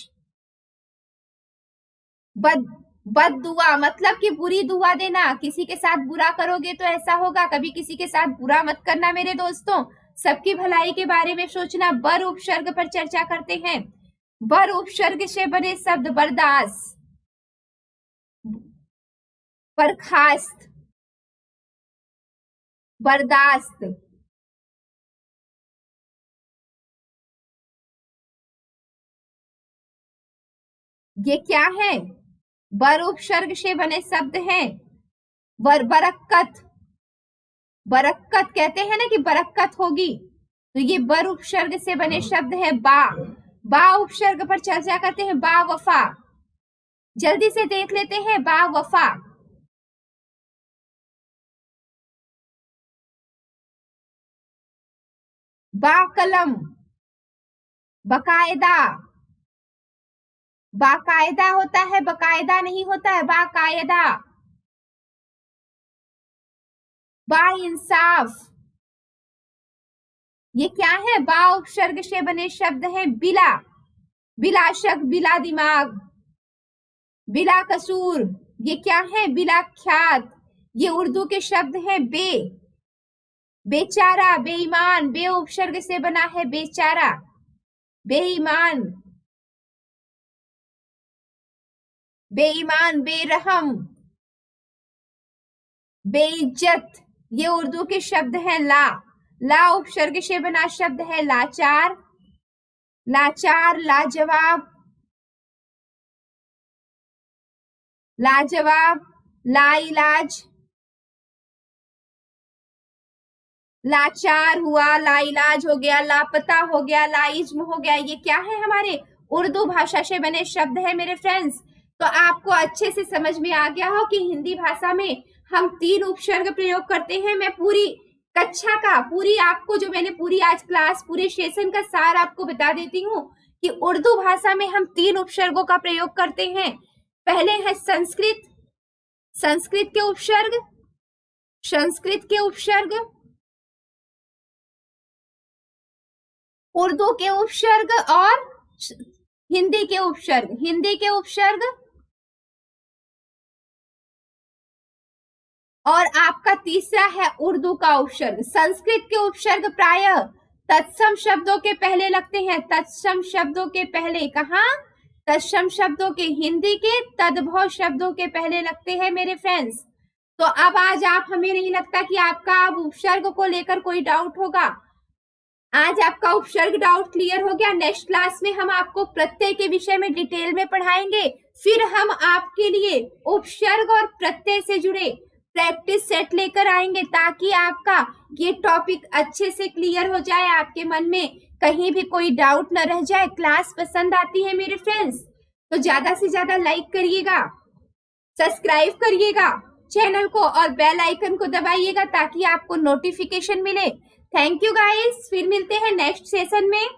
बद, बद दुआ मतलब कि बुरी दुआ देना। किसी के साथ बुरा करोगे तो ऐसा होगा, कभी किसी के साथ बुरा मत करना मेरे दोस्तों, सबकी भलाई के बारे में सोचना। बर उपसर्ग पर चर्चा करते हैं। बर उपसर्ग से बने शब्द बर्दाश्त, बर्खास्त, बर्दाश्त, ये क्या है? बर उपसर्ग से बने शब्द हैं। बरक्कत, बरक्कत कहते हैं ना कि बरक्कत होगी, तो ये बर उपसर्ग से बने शब्द है। बा, बा उपसर्ग पर चर्चा करते हैं। बा वफा, जल्दी से देख लेते हैं। बा वफा, बा कलम, बकायदा, बाकायदा होता है, बकायदा नहीं होता है, बाकायदा। बा इंसाफ, ये क्या है? बा उपसर्ग से बने शब्द हैं। बिला, बिला शक, बिला दिमाग, बिला कसूर, ये क्या है? बिला ख्यात, ये उर्दू के शब्द हैं। बे, बेचारा, बेईमान, बे उपसर्ग से बना है बेचारा, बेईमान, बेईमान, बेरहम, बेइज्जत, ये उर्दू के शब्द हैं। ला, ला उपसर्ग से बना शब्द है लाचार, लाचार, लाजवाब, लाजवाब, लाइलाज, लाचार हुआ, लाइलाज हो गया, लापता हो गया, लाइज्म हो गया। ये क्या है? हमारे उर्दू भाषा से बने शब्द है मेरे फ्रेंड्स। तो आपको अच्छे से समझ में आ गया हो कि हिंदी भाषा में हम 3 उपसर्ग प्रयोग करते हैं। मैं पूरी कक्षा का, पूरी आपको जो मैंने पूरी आज क्लास, पूरे सेशन का सार आपको बता देती हूँ कि उर्दू भाषा में हम 3 उपसर्गों का प्रयोग करते हैं। पहले है संस्कृत, संस्कृत के उपसर्ग, संस्कृत के उपसर्ग, उर्दू के उपसर्ग और हिंदी के उपसर्ग, हिंदी के उपसर्ग। और आपका तीसरा है उर्दू का उपसर्ग। संस्कृत के उपसर्ग प्रायः तत्सम शब्दों के पहले लगते हैं, तत्सम शब्दों के पहले। कहा? तत्सम शब्दों के, हिंदी के तद्भव शब्दों के पहले लगते हैं मेरे फ्रेंड्स। तो अब आज आप, हमें नहीं लगता कि आपका अब उपसर्ग को लेकर कोई डाउट होगा। आज आपका उपसर्ग डाउट क्लियर हो गया। नेक्स्ट क्लास में हम आपको प्रत्यय के विषय में डिटेल में पढ़ाएंगे। फिर हम आपके लिए उपसर्ग और प्रत्यय से जुड़े प्रैक्टिस सेट लेकर आएंगे ताकि आपका ये टॉपिक अच्छे से क्लियर हो जाए, आपके मन में कहीं भी कोई डाउट न रह जाए। क्लास पसंद आती है मेरे फ्रेंड्स तो ज्यादा से ज्यादा लाइक करिएगा, सब्सक्राइब करिएगा चैनल को और बेल आइकन को दबाइएगा ताकि आपको नोटिफिकेशन मिले। थैंक यू गाइस, फिर मिलते हैं नेक्स्ट सेशन में।